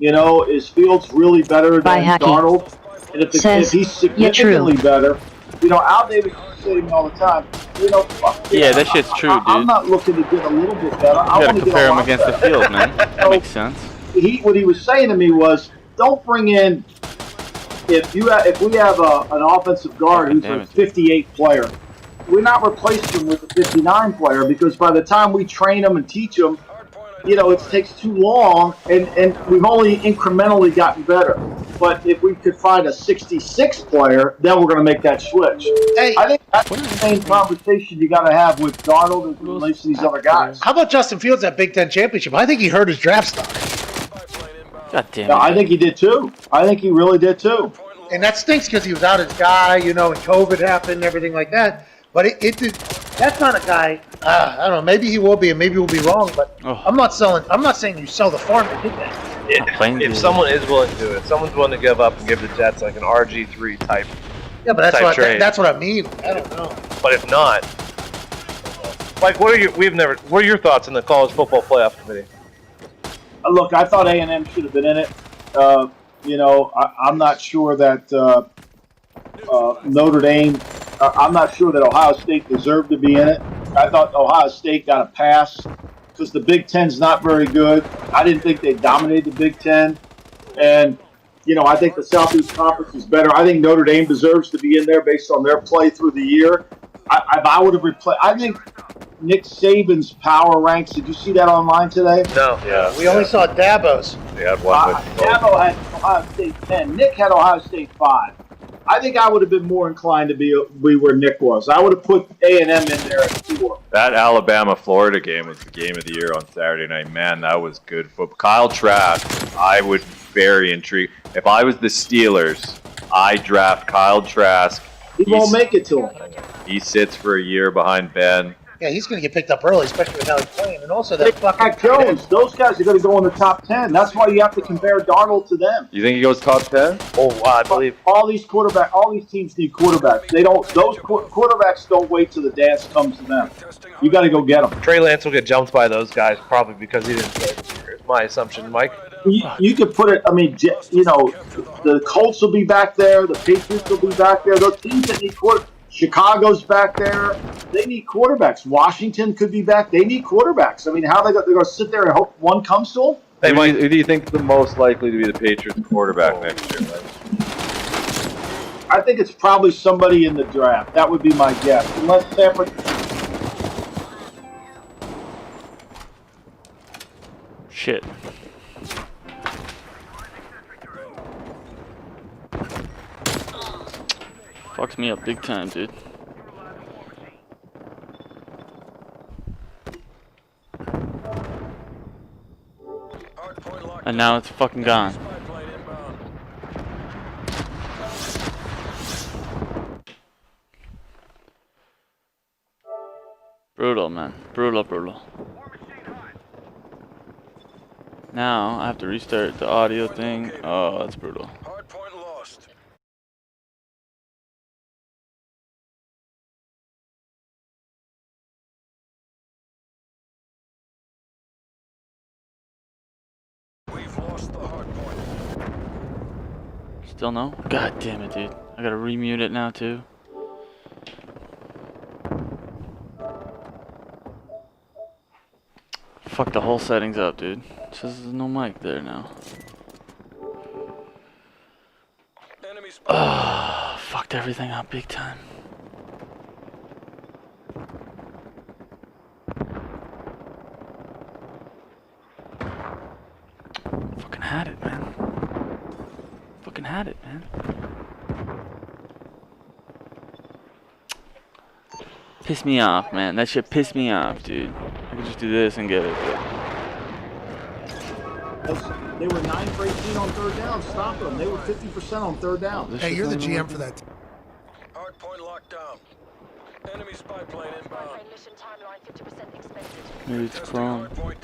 Is Fields really better than By Hacky. Darnold? And if Says, he's significantly better, Al Davis is saying all the time, fuck yeah, that shit's true, dude. I'm not looking to get a little bit better. I You want gotta to get compare a him lot against the better. field, man. That makes sense. What he was saying to me was, don't bring in if we have an offensive guard who's Damn a it. 58 player. We're not replacing him with a 59 player because by the time we train him and teach him, it takes too long, and we've only incrementally gotten better. But if we could find a 66 player, then we're going to make that switch. Hey, I think that's the same conversation you got to have with Darnold as it relates to these other guys. how about Justin Fields at Big Ten championship? I think he hurt his draft stock, God damn it. Yeah, I think he did too. I think he really did too. and that stinks because he was out his guy, and COVID happened and everything like that. But it did. That's not a guy. I don't know. Maybe he will be, and maybe we'll be wrong. But Oh. I'm not saying you sell the farm to do that. Plain If someone is willing to do it, if someone's willing to give up and give the Jets like an RG3 type, Yeah, but Type trade. that's what I mean. I don't know. but if not, like, what are your thoughts on the college football playoff committee? Look, I thought A&M should have been in it. I'm not sure that Notre Dame. I'm not sure that Ohio State deserved to be in it. I thought Ohio State got a pass because the Big Ten's not very good. I didn't think they dominated the Big Ten, and I think the Southeast Conference is better. I think Notre Dame deserves to be in there based on their play through the year. I would have replaced. I think Nick Saban's power ranks. Did you see that online today? No. Yeah. We only saw Dabo's. They had one. Dabo had Ohio State 10. Nick had Ohio State 5. I think I would have been more inclined to be where Nick was. I would have put A&M in there at 4. That Alabama-Florida game was the game of the year on Saturday night. Man, that was good football. Kyle Trask, I would be very intrigued. If I was the Steelers, I draft Kyle Trask. He won't make it to him. He sits for a year behind Ben. Yeah, he's going to get picked up early, especially with how he's playing, and also that fucking Mac Jones, those guys are going to go in the top 10. That's why you have to compare Darnold to them. You think he goes top 10? Oh, I believe. All these teams need quarterbacks. Those quarterbacks don't wait till the dance comes to them. You got to go get them. Trey Lance will get jumped by those guys probably because he didn't play this year. It's my assumption, Mike. You could put it. I mean, the Colts will be back there. The Patriots will be back there. Those teams that need Chicago's back there. They need quarterbacks. Washington could be back. They need quarterbacks. I mean, how they're going to sit there and hope one comes to them? Hey, Mike. Who do you think is the most likely to be the Patriots quarterback next year, Mike? I think it's probably somebody in the draft. That would be my guess. Unless San Francisco. Shit. Fucks me up big time, dude. Hardpoint locked And now it's fucking gone. Spy plane inbound. Brutal, man. Brutal, brutal. Now I have to restart the audio thing. Oh, that's brutal. Hardpoint lost. We've lost the hardpoint. Still no? God damn it, dude. I gotta remute it now, too. Fuck the whole settings up, dude. It says there's no mic there now. Enemy spy. Ah, fucked everything up big time. Fucking had it, man. Fucking had it, man. Pissed me off, man. That shit pissed me off, dude. I could just do this and get it. They were 9 for 18 on third down. Stop them. They were 50% on third down. This Hey, shit's you're the not even GM working. for that. Hardpoint locked down. Enemy spy plane inbound. Spy plane mission timeline 50% expected. Maybe it's Testing Chrome. hardpoint.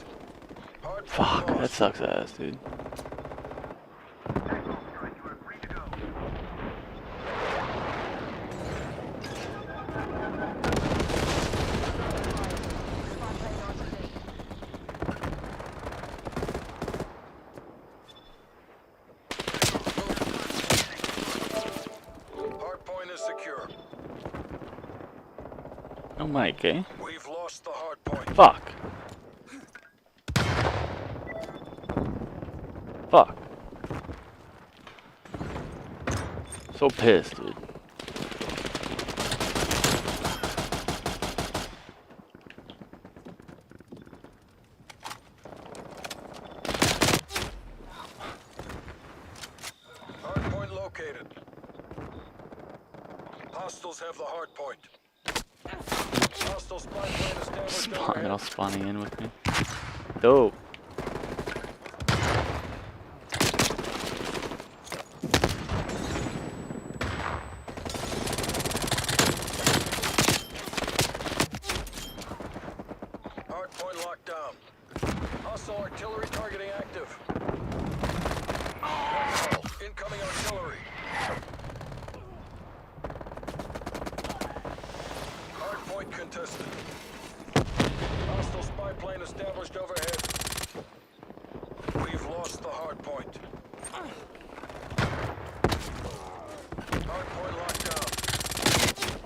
Hardpoint Fuck, that lost. sucks ass, dude. Hardpoint is secure. No mic, eh? We've lost the hardpoint. Fuck. Fuck. So pissed, dude. Hardpoint located. Hostiles have the hardpoint. Hostile spy plane established Spawn, overhead. they're all spawning in with me. Dope. Hardpoint locked down. Hostile artillery targeting active. Incoming artillery. Hardpoint contested. Hostile spy plane established overhead. We've lost the hardpoint. Hardpoint locked down.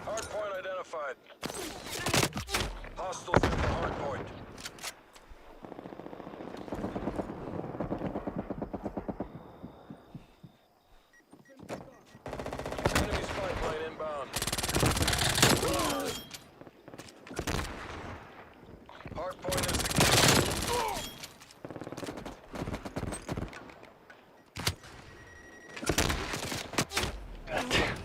Hardpoint identified. Hostiles at the hardpoint. Enemy spy plane inbound. Hardpoint is secure. God damn.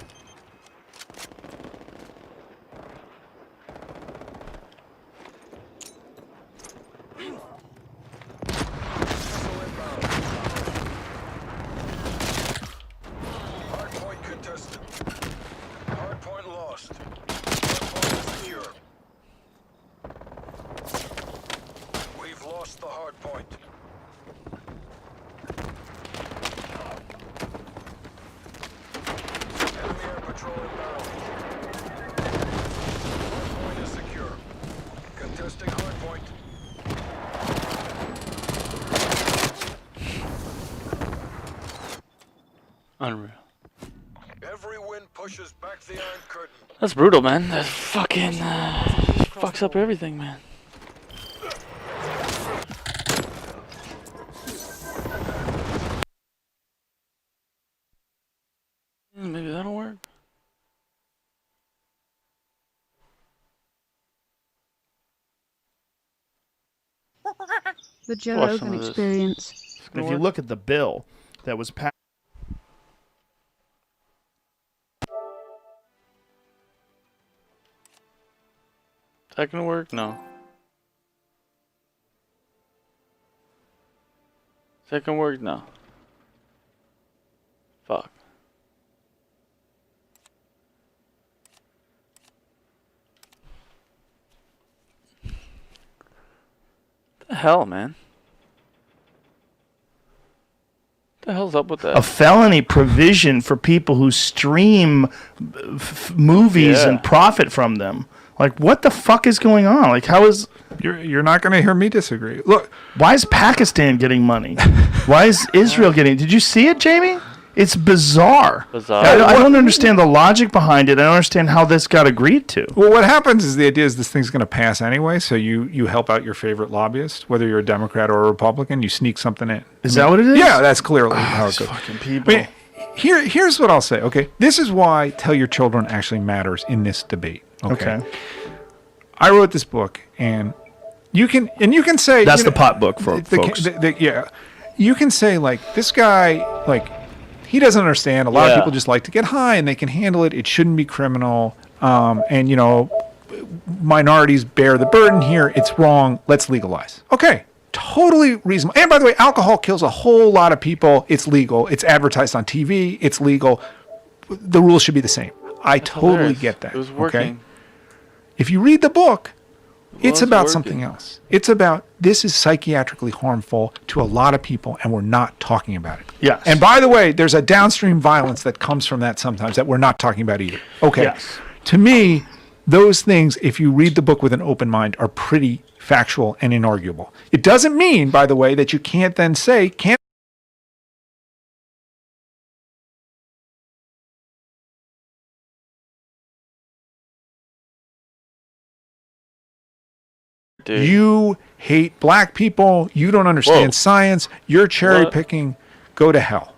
Missile inbound. Hardpoint contested. Hardpoint lost. Hardpoint is secure. We've lost the hardpoint. Enemy air patrol inbound. Hardpoint is secure. Unreal. Every win pushes back the Iron Curtain. That's brutal, man. That fucking fucks up everything, man. Maybe that'll work. The Joe Watch some Rogan of this. Experience. If you look at the bill that was passed. That gonna work? No. Second work? No. Fuck. The hell, man? The hell's up with that? A felony provision for people who stream movies and profit from them. Like, what the fuck is going on? Like, how is... You're not going to hear me disagree. Look, why is Pakistan getting money? Why is Israel getting... Did you see it, Jamie? It's bizarre. I don't understand the logic behind it. I don't understand how this got agreed to. Well, what happens is the idea is this thing's going to pass anyway, so you help out your favorite lobbyist, whether you're a Democrat or a Republican, you sneak something in. Is that what it is? Yeah, that's clearly how it goes. Fucking people. I mean, here's what I'll say, okay? This is why Tell Your Children actually matters in this debate, okay? I wrote this book, and you can say... That's the pot book for folks. Yeah. You can say, like, this guy, like... He doesn't understand. A lot of people just like to get high and they can handle it. It shouldn't be criminal. And, you know, minorities bear the burden here. It's wrong. Let's legalize. Okay. Totally reasonable. And by the way, alcohol kills a whole lot of people. It's legal. It's advertised on TV. It's legal. The rules should be the same. I totally get that. It was working. Okay? If you read the book, it's about something else. It's about this is psychiatrically harmful to a lot of people, and we're not talking about it. Yes. And by the way, there's a downstream violence that comes from that sometimes that we're not talking about either. Okay. Yes. To me, those things, if you read the book with an open mind, are pretty factual and inarguable. It doesn't mean, by the way, that you can't then say, Dude. You hate black people. You don't understand science. You're cherry picking. Go to hell.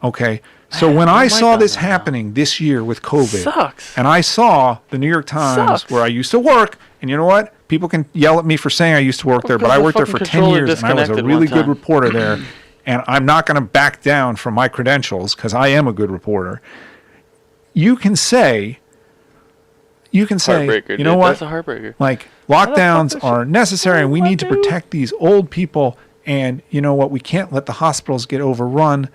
Okay. So when I saw this happening this year with COVID, and I saw the New York Times where I used to work, and you know what? People can yell at me for saying I used to work there, but I worked there for 10 years, and I was a really good reporter there. And I'm not going to back down from my credentials because I am a good reporter. You can say, you know what? That's a heartbreaker. Like, lockdowns are necessary and we need to protect these old people. And you know what? We can't let the hospitals get overrun.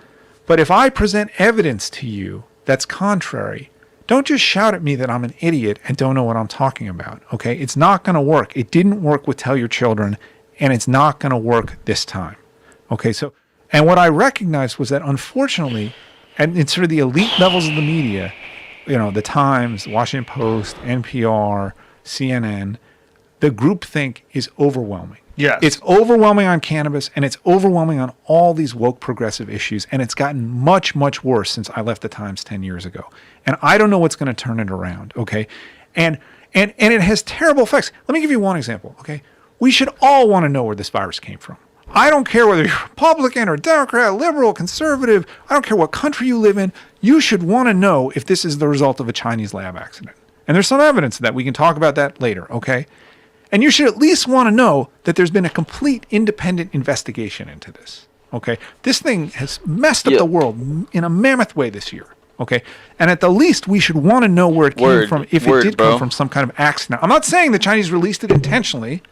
But if I present evidence to you that's contrary, don't just shout at me that I'm an idiot and don't know what I'm talking about. Okay? It's not going to work. It didn't work with Tell Your Children, and it's not going to work this time. Okay? So, and what I recognized was that unfortunately, and in sort of the elite levels of the media, you know, the Times, the Washington Post, NPR, CNN, the groupthink is overwhelming. Yes. It's overwhelming on cannabis, and it's overwhelming on all these woke progressive issues, and it's gotten much, much worse since I left the Times 10 years ago. And I don't know what's going to turn it around, okay? And it has terrible effects. Let me give you one example, okay? We should all want to know where this virus came from. I don't care whether you're Republican or Democrat, liberal, conservative. I don't care what country you live in. You should want to know if this is the result of a Chinese lab accident. And there's some evidence of that. We can talk about that later, okay? And you should at least want to know that there's been a complete independent investigation into this, okay? This thing has messed up the world in a mammoth way this year, okay? And at the least, we should want to know where it came from, if it did come from some kind of accident. I'm not saying the Chinese released it intentionally.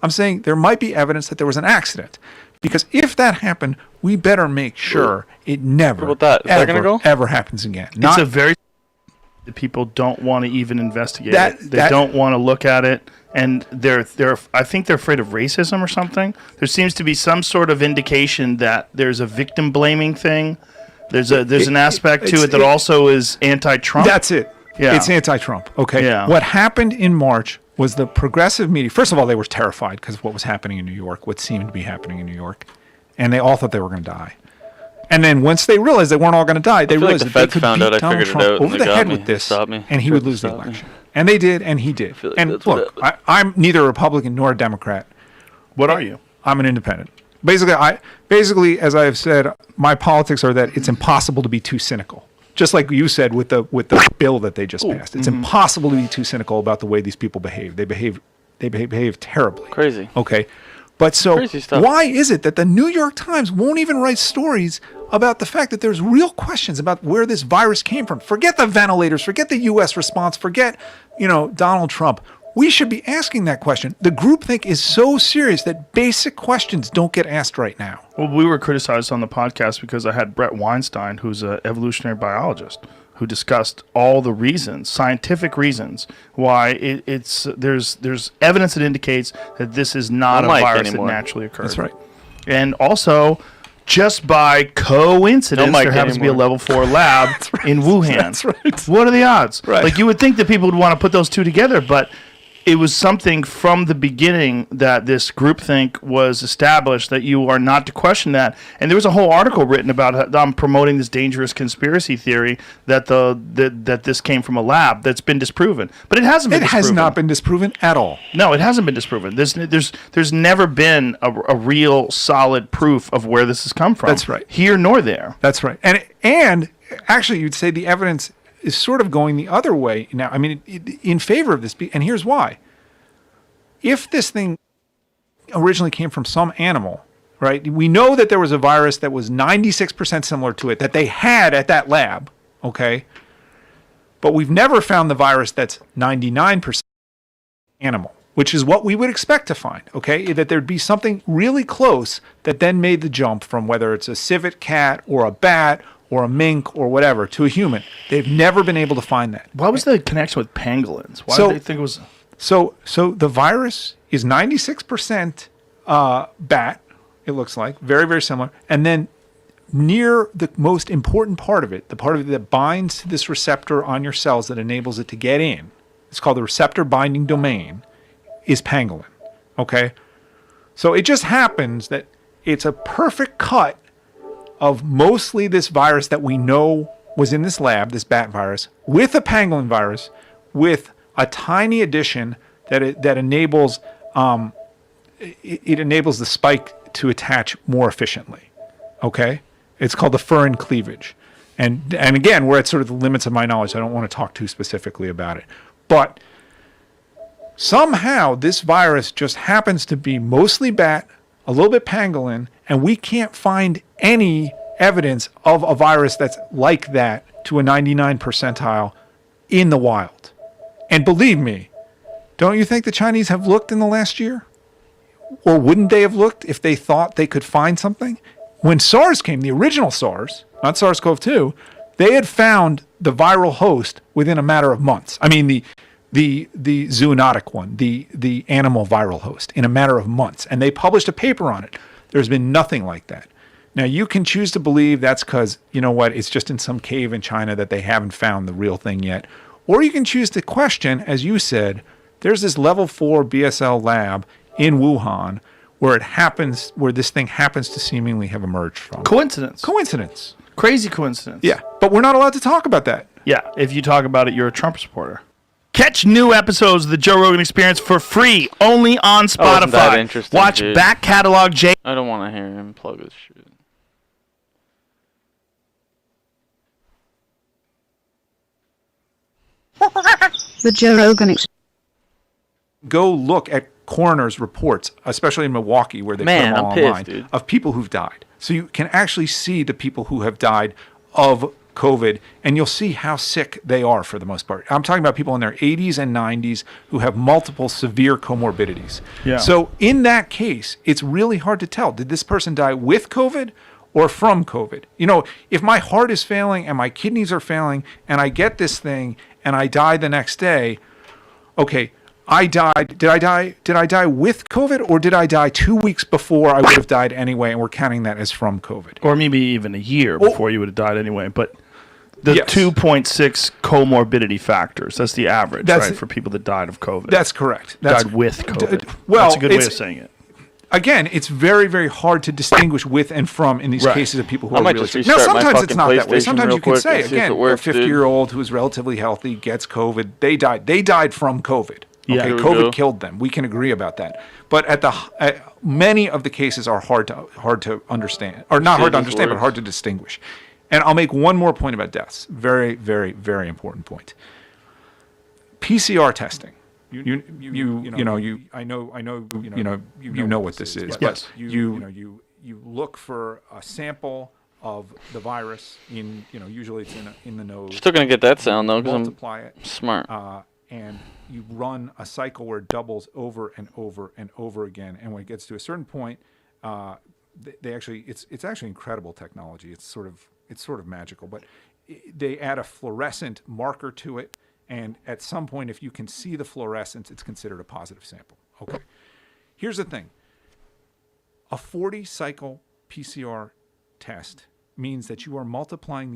I'm saying there might be evidence that there was an accident. Because if that happened, we better make sure it never, ever happens again. It's a very... The people don't want to even investigate it. They don't want to look at it. And I think they're afraid of racism or something. There seems to be some sort of indication that there's a victim blaming thing. There's an aspect to it that also is anti-Trump. That's it. Yeah. It's anti-Trump. Okay. Yeah. What happened in March was the progressive media. First of all, they were terrified because of what was happening in New York, what seemed to be happening in New York. And they all thought they were going to die. And then once they realized they weren't all going to die, they feel like realized the that they feds could found beat out I Donald figured it Trump out, and over they the got head me, with this, stopped me, and he tried would to lose the stop me. election. And they did, and he did. feel like And that's what look, I'm neither a Republican nor a Democrat. What are you? I'm an independent. Basically, as I have said, my politics are that it's impossible to be too cynical. Just like you said with the bill that they just passed, it's impossible to be too cynical about the way these people behave. They behave terribly. Crazy. Okay, but so Crazy stuff. why is it that the New York Times won't even write stories about the fact that there's real questions about where this virus came from? Forget the ventilators, forget the U.S. response, forget Donald Trump. We should be asking that question. The groupthink is so serious that basic questions don't get asked right now. Well, we were criticized on the podcast because I had Brett Weinstein, who's an evolutionary biologist, who discussed all the reasons, scientific reasons, why there's evidence that indicates that this is not a virus that naturally occurs. That's right. And also, just by coincidence, there happens to be a level 4 lab in Wuhan. That's right. What are the odds? Right. Like, you would think that people would want to put those two together, but it was something from the beginning that this groupthink was established, that you are not to question that. And there was a whole article written about promoting this dangerous conspiracy theory that that this came from a lab that's been disproven. But it hasn't been disproven. It has not been disproven at all. No, it hasn't been disproven. There's never been a real solid proof of where this has come from. That's right. Here nor there. That's right. And actually, you'd say the evidence is sort of going the other way now. I mean, in favor of this. And here's why. If this thing originally came from some animal, right? We know that there was a virus that was 96% similar to it that they had at that lab, okay? But we've never found the virus that's 99% animal, which is what we would expect to find, okay? That there'd be something really close that then made the jump from whether it's a civet cat or a bat or a mink or whatever to a human. They've never been able to find that. Why was the connection with pangolins? Why did they think it was... So the virus is 96% bat, it looks like, very, very similar. And then near the most important part of it, the part of it that binds to this receptor on your cells that enables it to get in, it's called the receptor binding domain, is pangolin, okay? So it just happens that it's a perfect cut of mostly this virus that we know was in this lab, this bat virus, with a pangolin virus, with a tiny addition that enables it enables the spike to attach more efficiently. Okay, it's called the furin cleavage, and again, we're at sort of the limits of my knowledge. So I don't want to talk too specifically about it, but somehow this virus just happens to be mostly bat, a little bit pangolin, and we can't find any evidence of a virus that's like that to a 99 percentile in the wild. And believe me, don't you think the Chinese have looked in the last year? Or wouldn't they have looked if they thought they could find something? When SARS came, the original SARS, not SARS-CoV-2, they had found the viral host within a matter of months. I mean, the zoonotic one, the animal viral host, in a matter of months. And they published a paper on it. There's been nothing like that. Now, you can choose to believe that's because, you know what, it's just in some cave in China that they haven't found the real thing yet. Or you can choose to question, as you said, there's this level 4 BSL lab in Wuhan where this thing happens to seemingly have emerged from. Coincidence. Crazy coincidence. Yeah, but we're not allowed to talk about that. Yeah, if you talk about it, you're a Trump supporter. Catch new episodes of the Joe Rogan Experience for free, only on Spotify. Isn't that interesting, Watch dude? back catalog J. I don't want to hear him plug his shit. The Joe Rogan Go look at coroner's reports, especially in Milwaukee, where they put them all online, dude. of people who've died. So you can actually see the people who have died of COVID, and you'll see how sick they are for the most part. I'm talking about people in their 80s and 90s who have multiple severe comorbidities. Yeah. So in that case, it's really hard to tell. Did this person die with COVID or from COVID? You know, if my heart is failing and my kidneys are failing and I get this thing and I die the next day, okay, I died. Did I die with COVID, or did I die 2 weeks before I would have died anyway, and we're counting that as from COVID? Or maybe even a year before you would have died anyway. But the 2.6 comorbidity factors, that's the average, right, for people that died of COVID. That's correct. Died with COVID. Well, that's a good way of saying it. again, it's very, very hard to distinguish with and from in these Right. cases of people who I are might really just sick. Now, restart my sometimes it's fucking not that way. PlayStation Sometimes real you can quick say, and see if again, it works, a 50-year-old who's relatively healthy gets COVID. They died. They died from COVID. Yeah. Okay, There we COVID go. killed them. We can agree about that. But many of the cases are hard to understand, or not hard to understand, but hard to distinguish. And I'll make one more point about deaths. Very, very, very important point. PCR testing. You know what this is. Yes. But you look for a sample of the virus in usually it's in the nose. Still gonna get that sound though, because multiply I'm it, smart. and you run a cycle where it doubles over and over and over again. And when it gets to a certain point, they actually it's actually incredible technology. It's sort of magical, but they add a fluorescent marker to it. And at some point, if you can see the fluorescence, it's considered a positive sample. Okay. Here's the thing. A 40-cycle PCR test means that you are multiplying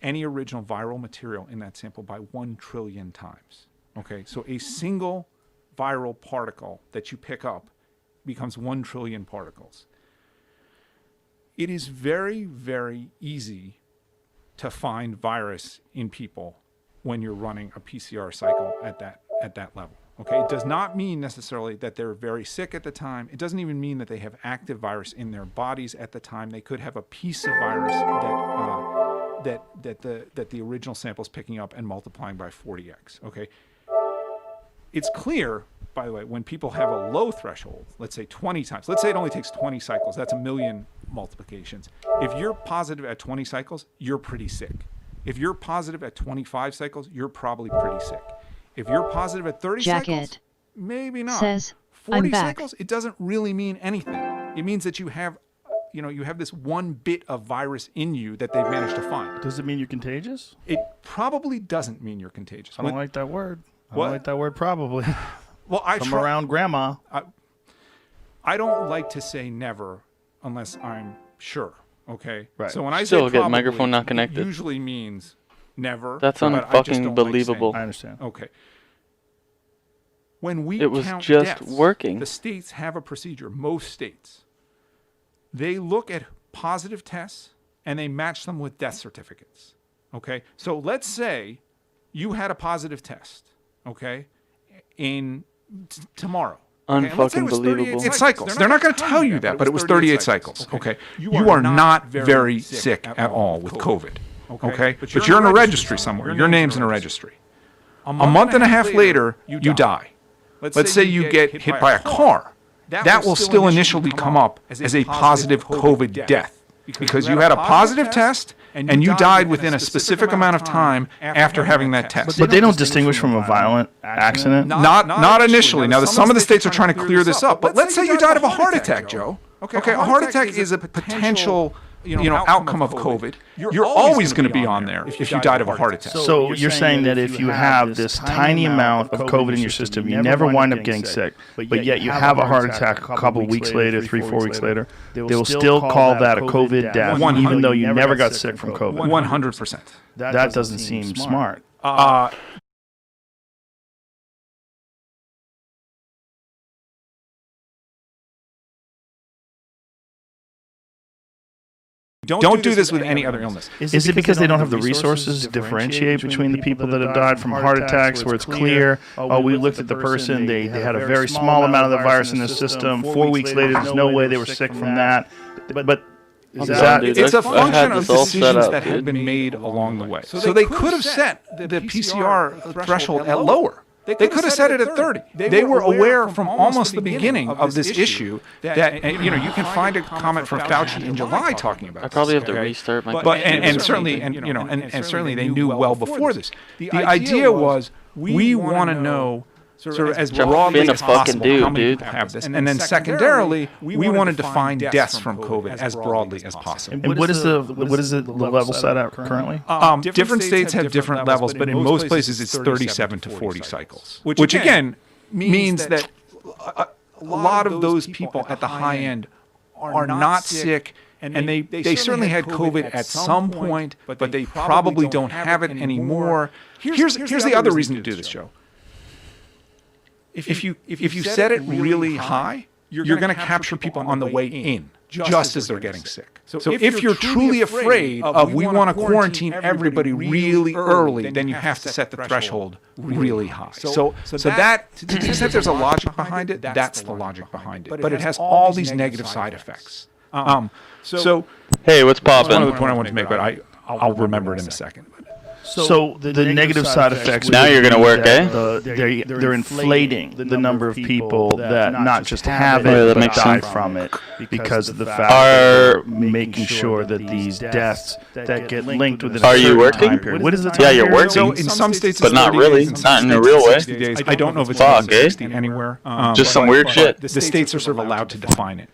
any original viral material in that sample by 1 trillion times. Okay. So a single viral particle that you pick up becomes 1 trillion particles. It is very, very easy to find virus in people when you're running a PCR cycle at that level. Okay, it does not mean necessarily that they're very sick at the time. It doesn't even mean that they have active virus in their bodies at the time. They could have a piece of virus that the original sample is picking up and multiplying by 40x. Okay, it's clear, by the way, when people have a low threshold, let's say 20 times. Let's say it only takes 20 cycles. That's 1 million multiplications. If you're positive at 20 cycles, you're pretty sick. If you're positive at 25 cycles, you're probably pretty sick. If you're positive at 30 cycles, maybe not. 40 cycles, it doesn't really mean anything. It means that you have this one bit of virus in you that they've managed to find. Does it mean you're contagious? It probably doesn't mean you're contagious. I don't like that word. I What? don't like that word probably. Well, From around grandma. I don't like to say never unless I'm sure. Okay. Right. So when I Still say get probably, microphone not connected. it usually means never. That's but I just unfucking don't like believable. saying it. I understand. Okay. When we It was count just deaths, working. the states have a procedure. Most states, they look at positive tests and they match them with death certificates. Okay. So let's say you had a positive test. Okay, in tomorrow. Okay? And let's say it was 38 Unfucking It's cycles. They're not going to tell you that, but it was 38 cycles. Okay. You are not very sick at all with COVID. Okay. But you're in a registry somewhere. Your name's in a registry. A month and a half later, you die. Let's say you get hit by a car. That will still initially come up as a positive COVID death because you had a positive test and you died within a specific amount of time after having that test. But they don't distinguish from a violent accident? Not initially. Now, some of the states are trying to clear this up. But let's say you died of a heart attack, Joe. Okay, a heart attack is a potential outcome of COVID. You're always going to be on there if you died of a heart attack. So you're saying that if you have this tiny amount of COVID in your system, you never wind up getting sick, but yet you have a heart attack a couple weeks later, 3-4 weeks later, they will still call that a COVID death, even though you never got sick from COVID. 100%. That doesn't seem smart. Don't do this with any other illness. Is it because they don't have the resources to differentiate between the people that have died from heart attacks where it's clear, oh, we looked at the person, they had a very small amount of the virus in their system, 4 weeks later, there's no way they were sick from that. But is that... It's a function of decisions that have been made along the way. So they could have set the PCR threshold at lower. They could have set it at 30. They were aware from almost the beginning of this issue that you can find a comment from Fauci in July talking about. I probably have to restart my. And certainly they knew well before this. The idea was we want to know sort of as broadly as possible how many people have this, and then secondarily we wanted to find deaths from COVID as broadly as possible. And what is the level set at currently? Different states have different levels, but in most places it's 37 to 40 cycles, which again means that a lot of those people at the high end are not sick, and they certainly had COVID at some point, but they probably don't have it anymore. Here's the other reason to do this, Joe. If you set it really high, you're going to capture people on the way in, just as they're getting sick. So if you're truly afraid of we want to quarantine everybody really early, then you have to set the threshold really high. So that, to the extent there's a logic behind it, that's the logic behind it. But it has all these negative side effects. So hey, what's poppin'? One other point I wanted to make, but I'll remember it in a second. So the negative side effects. Now you're gonna work, eh? They're inflating the number of people that not just have Oh, yeah, that it, but makes die sense. from it because of the fact that they're making sure that these deaths that get linked within a Are you certain working? time period. What is the time Yeah, you're period? working. So in some states, But it's not 30 really. days, Not in a some real states way. it's 60 days. I don't know if it's Fuck, eh? 60 anywhere. Just some weird shit. The states are sort of allowed to define it.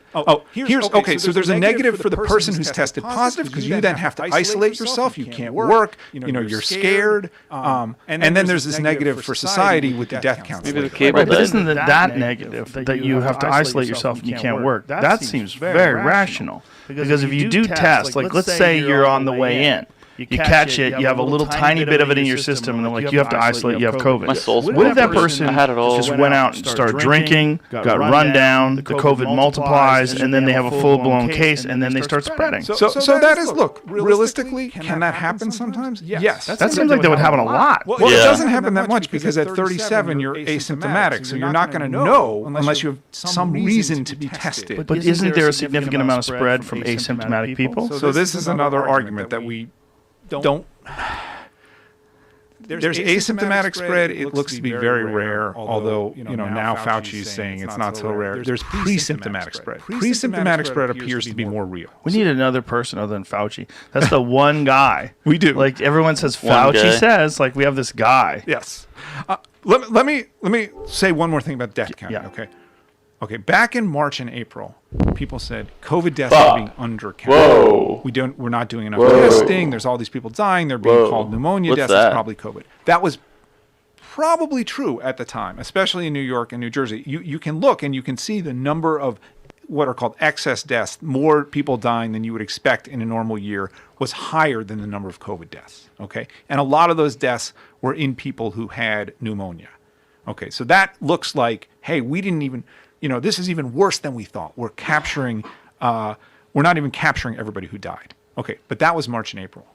Here's okay. So there's a negative for the person who's tested positive because you then have to isolate yourself. You can't work. You're scared. And then there's this negative for society with the death counts. Maybe the cable Right, but died. isn't that negative that you have to isolate yourself and you can't work? That seems very rational. Because if you do test, like let's say you're on the way in, you catch it, you have a little tiny bit of it in your system, and then like you have to isolate, you have COVID. My soul's What if that person I had it all. just went out and started drinking, got run down, the COVID multiplies, and then they have a full-blown case, and then they start spreading? So that is, look, realistically, can that happen sometimes? Yes. That seems like that would happen a lot. Well, it doesn't happen that much because at 37 you're asymptomatic, so you're not going to know unless you have some reason to be tested. But isn't there a significant amount of spread from asymptomatic people? So this is another argument that we don't. There's asymptomatic spread. It looks to be very rare, although now Fauci's saying it's not so rare. There's pre-symptomatic spread. Pre-symptomatic spread appears to be more real. We need another person other than Fauci. That's the one guy. We do. Like everyone says, One Fauci guy. says. Like we have this guy. Yes. Let me say one more thing about death counting. Yeah. Okay. Back in March and April, people said COVID deaths are being undercounted. Whoa. We're not doing enough Whoa. testing. There's all these people dying. They're being Whoa. called pneumonia What's deaths. that? It's probably COVID. That was probably true at the time, especially in New York and New Jersey. You can look and you can see the number of what are called excess deaths, more people dying than you would expect in a normal year, was higher than the number of COVID deaths. Okay, and a lot of those deaths were in people who had pneumonia. Okay, so that looks like, hey, we didn't even, this is even worse than we thought. We're not even capturing everybody who died. Okay, but that was March and April.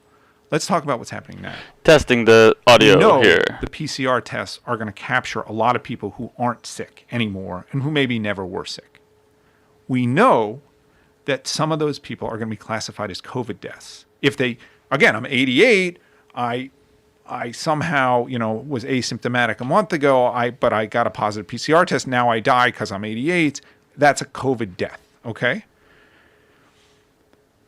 Let's talk about what's happening now. Testing the audio We know here. the PCR tests are going to capture a lot of people who aren't sick anymore and who maybe never were sick. We know that some of those people are going to be classified as COVID deaths. If they, again, I'm 88, I somehow, was asymptomatic a month ago, but I got a positive PCR test. Now I die because I'm 88. That's a COVID death, okay?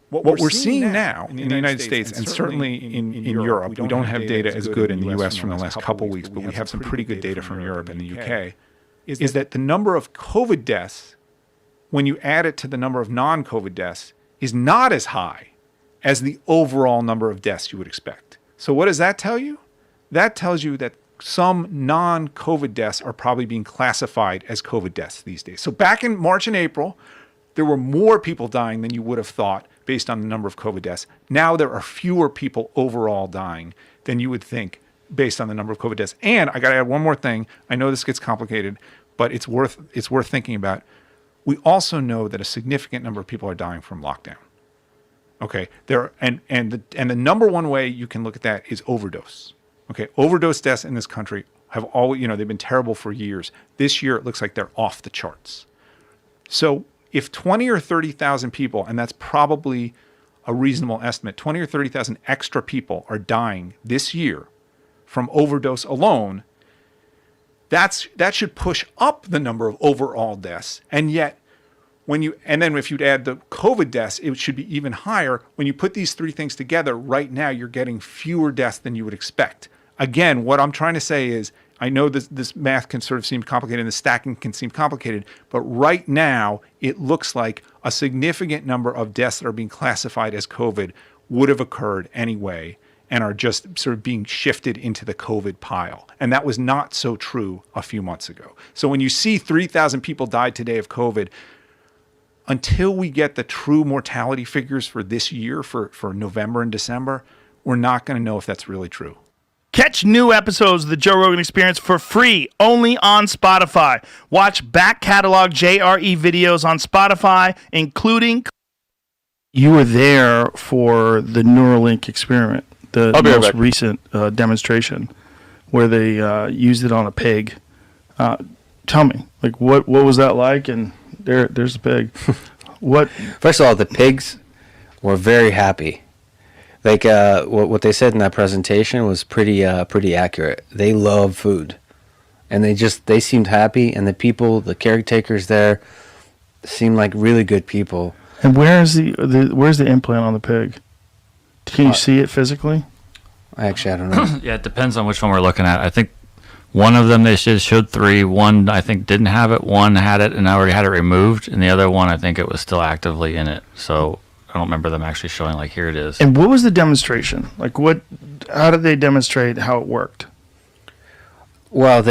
What we're seeing now in the United States, and certainly in Europe, we don't have data as good in the US from the last couple weeks, but we have some pretty good data from Europe and the UK, is that the number of COVID deaths, when you add it to the number of non-COVID deaths, is not as high as the overall number of deaths you would expect. So what does that tell you? That tells you that some non-COVID deaths are probably being classified as COVID deaths these days. So back in March and April, there were more people dying than you would have thought based on the number of COVID deaths. Now there are fewer people overall dying than you would think based on the number of COVID deaths. And I got to add one more thing. I know this gets complicated, but it's worth thinking about. We also know that a significant number of people are dying from lockdown. Okay, and the number one way you can look at that is overdose. Okay, overdose deaths in this country have always, they've been terrible for years. This year it looks like they're off the charts. So if 20 or 30,000 people, and that's probably a reasonable estimate, 20 or 30,000 extra people are dying this year from overdose alone, that should push up the number of overall deaths. And yet, and then if you'd add the COVID deaths, it should be even higher. When you put these three things together, right now you're getting fewer deaths than you would expect. Again, what I'm trying to say is, I know this math can sort of seem complicated and the stacking can seem complicated, but right now it looks like a significant number of deaths that are being classified as COVID would have occurred anyway and are just sort of being shifted into the COVID pile. And that was not so true a few months ago. So when you see 3,000 people died today of COVID, until we get the true mortality figures for this year, for November and December, we're not going to know if that's really true. Catch new episodes of the Joe Rogan Experience for free only on Spotify. Watch back catalog JRE videos on Spotify, including... You were there for the Neuralink experiment, the I'll be right most back. recent demonstration where they used it on a pig. Tell me, like, what was that like? And there's a pig. What? First of all, the pigs were very happy. Like what they said in that presentation was pretty accurate. They love food, and they seemed happy, and the people, the caretakers there, seemed like really good people. And where's the implant on the pig? Can you see it physically? Actually, I don't know. Yeah, it depends on which one we're looking at. I think one of them they showed 3. One I think didn't have it. One had it and already had it removed, and the other one I think it was still actively in it. So I don't remember them actually showing like here it is. And what was the demonstration? Like how did they demonstrate how it worked? Well,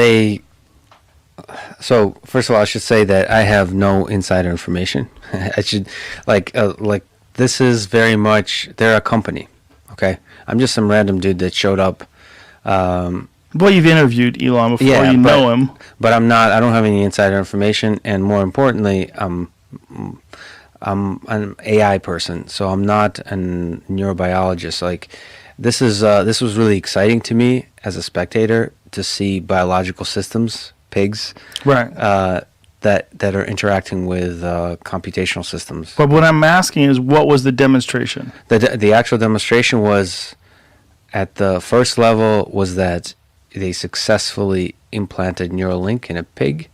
so first of all, I should say that I have no insider information. I should like this is very much, they're a company. Okay, I'm just some random dude that showed up. Well, you've interviewed Elon before. Yeah, you know him. But I don't have any insider information, and more importantly, I'm an AI person, so I'm not a neurobiologist. Like this was really exciting to me as a spectator to see biological systems, pigs, right, that are interacting with computational systems. But what I'm asking is, what was the demonstration? The actual demonstration was, at the first level, was that they successfully implanted Neuralink in a pig.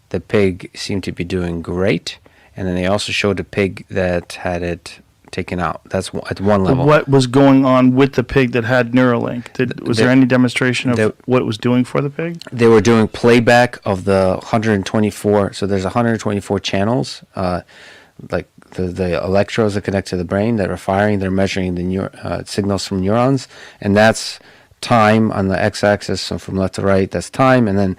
The pig seemed to be doing great, and then they also showed a pig that had it taken out. That's at one level. What was going on with the pig that had Neuralink? Was there any demonstration of what it was doing for the pig? They were doing playback of the 124. So there's 124 channels, like the electrodes that connect to the brain that are firing. They're measuring the signals from neurons, and that's time on the x-axis. So from left to right, that's time, and then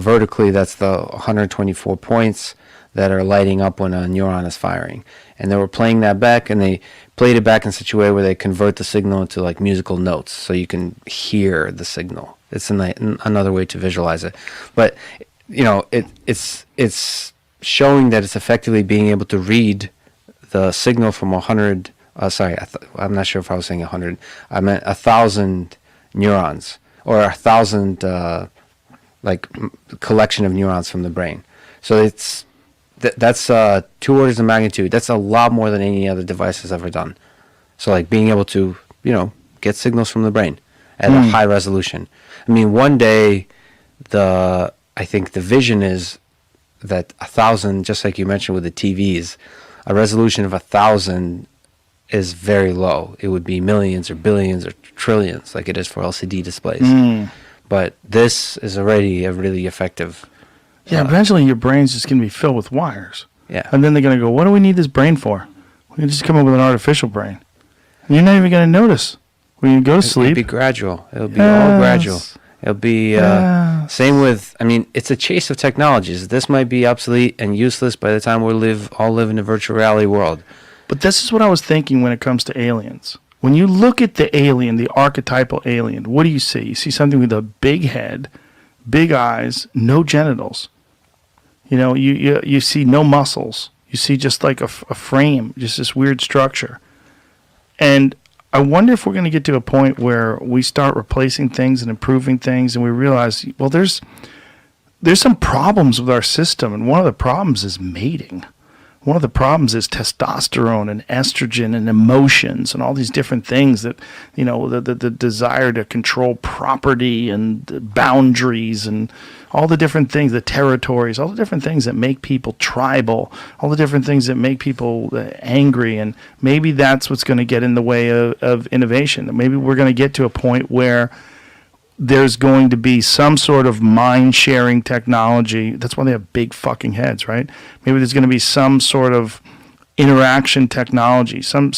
vertically, that's the 124 points that are lighting up when a neuron is firing. And they were playing that back, and they played it back in such a way where they convert the signal into like musical notes, so you can hear the signal. It's another way to visualize it. But it's showing that it's effectively being able to read the signal from 100. I'm not sure if I was saying 100. I meant 1,000 neurons, or 1,000 collection of neurons from the brain. So that's 2 orders of magnitude. That's a lot more than any other device has ever done. So like being able to, get signals from the brain at a high resolution. I mean, one day, I think the vision is that 1,000, just like you mentioned with the TVs, a resolution of 1,000 is very low. It would be millions or billions or trillions, like it is for LCD displays. But this is already a really effective. Yeah, eventually your brain's just going to be filled with wires. Yeah. And then they're going to go, what do we need this brain for? We can just come up with an artificial brain. And you're not even going to notice. When you go to sleep. It'll be gradual. It'll be all gradual. It'll be same with, it's a chase of technologies. This might be obsolete and useless by the time we all live in a virtual reality world. But this is what I was thinking when it comes to aliens. When you look at the alien, the archetypal alien, what do you see? You see something with a big head, big eyes, no genitals. You see no muscles. You see just like a frame, just this weird structure. And I wonder if we're going to get to a point where we start replacing things and improving things, and we realize, well, there's some problems with our system, and one of the problems is mating. One of the problems is testosterone and estrogen and emotions and all these different things that, the desire to control property and boundaries and all the different things, the territories, all the different things that make people tribal, all the different things that make people angry. And maybe that's what's going to get in the way of innovation. Maybe we're going to get to a point where there's going to be some sort of mind-sharing technology. That's why they have big fucking heads, right? Maybe there's going to be some sort of interaction technology, some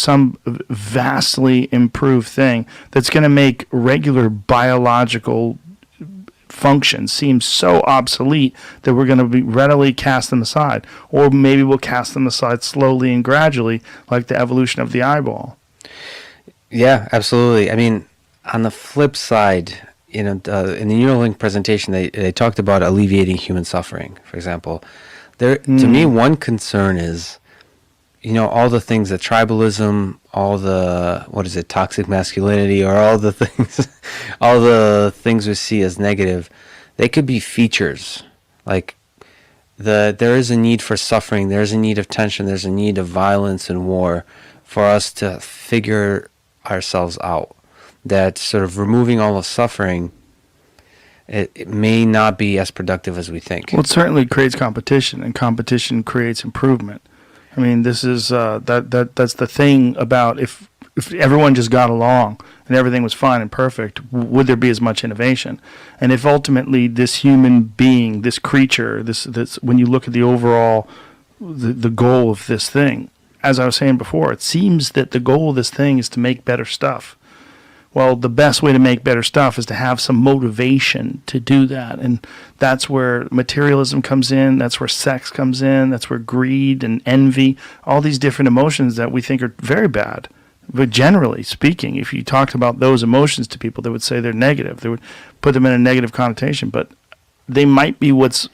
vastly improved thing that's going to make regular biological functions seem so obsolete that we're going to be readily cast them aside. Or maybe we'll cast them aside slowly and gradually, like the evolution of the eyeball. Yeah, absolutely. On the flip side, in the Neuralink presentation, they talked about alleviating human suffering. For example, to me, one concern is, all the things that tribalism, all the toxic masculinity, or all the things, all the things we see as negative, they could be features. Like there is a need for suffering, there is a need of tension, there's a need of violence and war, for us to figure ourselves out. That sort of removing all the suffering, it may not be as productive as we think. Well, it certainly creates competition, and competition creates improvement. I mean, this is that's the thing about if everyone just got along and everything was fine and perfect, would there be as much innovation? And if ultimately this human being, this creature, this when you look at the overall the goal of this thing, as I was saying before, it seems that the goal of this thing is to make better stuff. Well, the best way to make better stuff is to have some motivation to do that. And that's where materialism comes in. That's where sex comes in. That's where greed and envy, all these different emotions that we think are very bad. But generally speaking, if you talked about those emotions to people, they would say they're negative. They would put them in a negative connotation. But they might be what's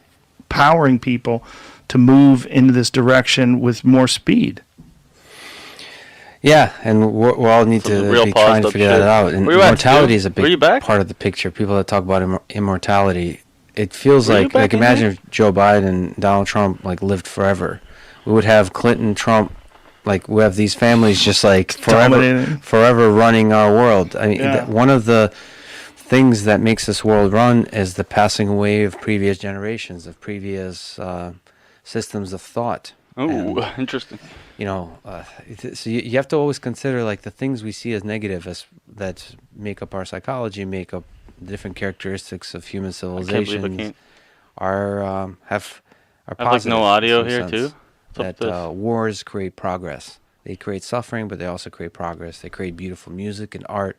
powering people to move into this direction with more speed. Yeah, and we all need to be trying to figure that out. And mortality is a big part of the picture. People that talk about immortality, it feels like imagine if Joe Biden and Donald Trump lived forever. We would have Clinton, Trump, we have these families just forever running our world. I mean, one of the things that makes this world run is the passing away of previous generations, of previous systems of thought. Oh, interesting. So you have to always consider the things we see as negative, that make up our psychology, make up different characteristics of human civilizations. Have positive. No audio here too. That wars create progress. They create suffering, but they also create progress. They create beautiful music and art.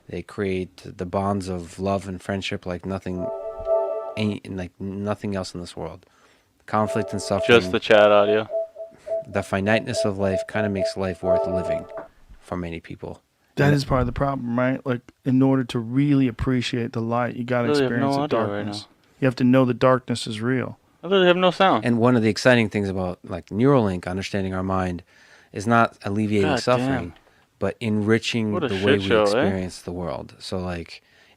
They create the bonds of love and friendship like nothing else in this world. Conflict and suffering. Just the chat audio. The finiteness of life kind of makes life worth living for many people. That is part of the problem, right? In order to really appreciate the light, you got to experience the darkness. You have to know the darkness is real. I literally have no sound. And one of the exciting things about Neuralink, understanding our mind, is not alleviating suffering, but enriching the way we experience the world. So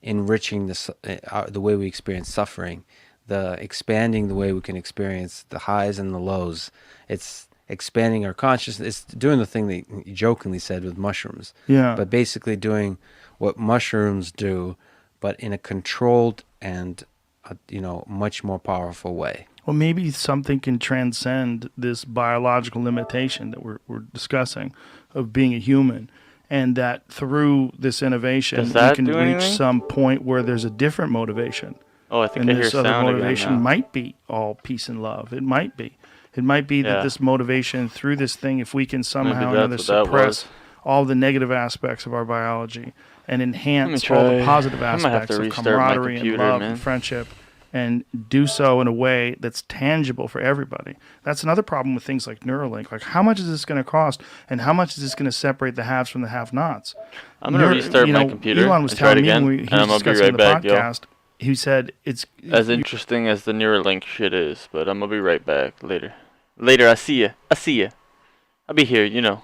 enriching the way we experience suffering, expanding the way we can experience the highs and the lows. It's expanding our consciousness. It's doing the thing that you jokingly said with mushrooms. Yeah. But basically doing what mushrooms do, but in a controlled and much more powerful way. Well, maybe something can transcend this biological limitation that we're discussing of being a human, and that through this innovation we can reach some point where there's a different motivation. Oh, I think and I hear this other sound motivation again now. might be all peace and love. It might be. It might be that this motivation through this thing, if we can somehow or another suppress all the negative aspects of our biology and enhance all the positive aspects of camaraderie and love and friendship, and do so in a way that's tangible for everybody. That's another problem with things like Neuralink. How much is this going to cost, and how much is this going to separate the haves from the have-nots? I'm going to restart my computer Elon was and try it telling again, me and I'm going to be right back, podcast, he said it's as interesting as the Neuralink shit is, but I'm going to be right back later. Later, I see ya. I'll be here,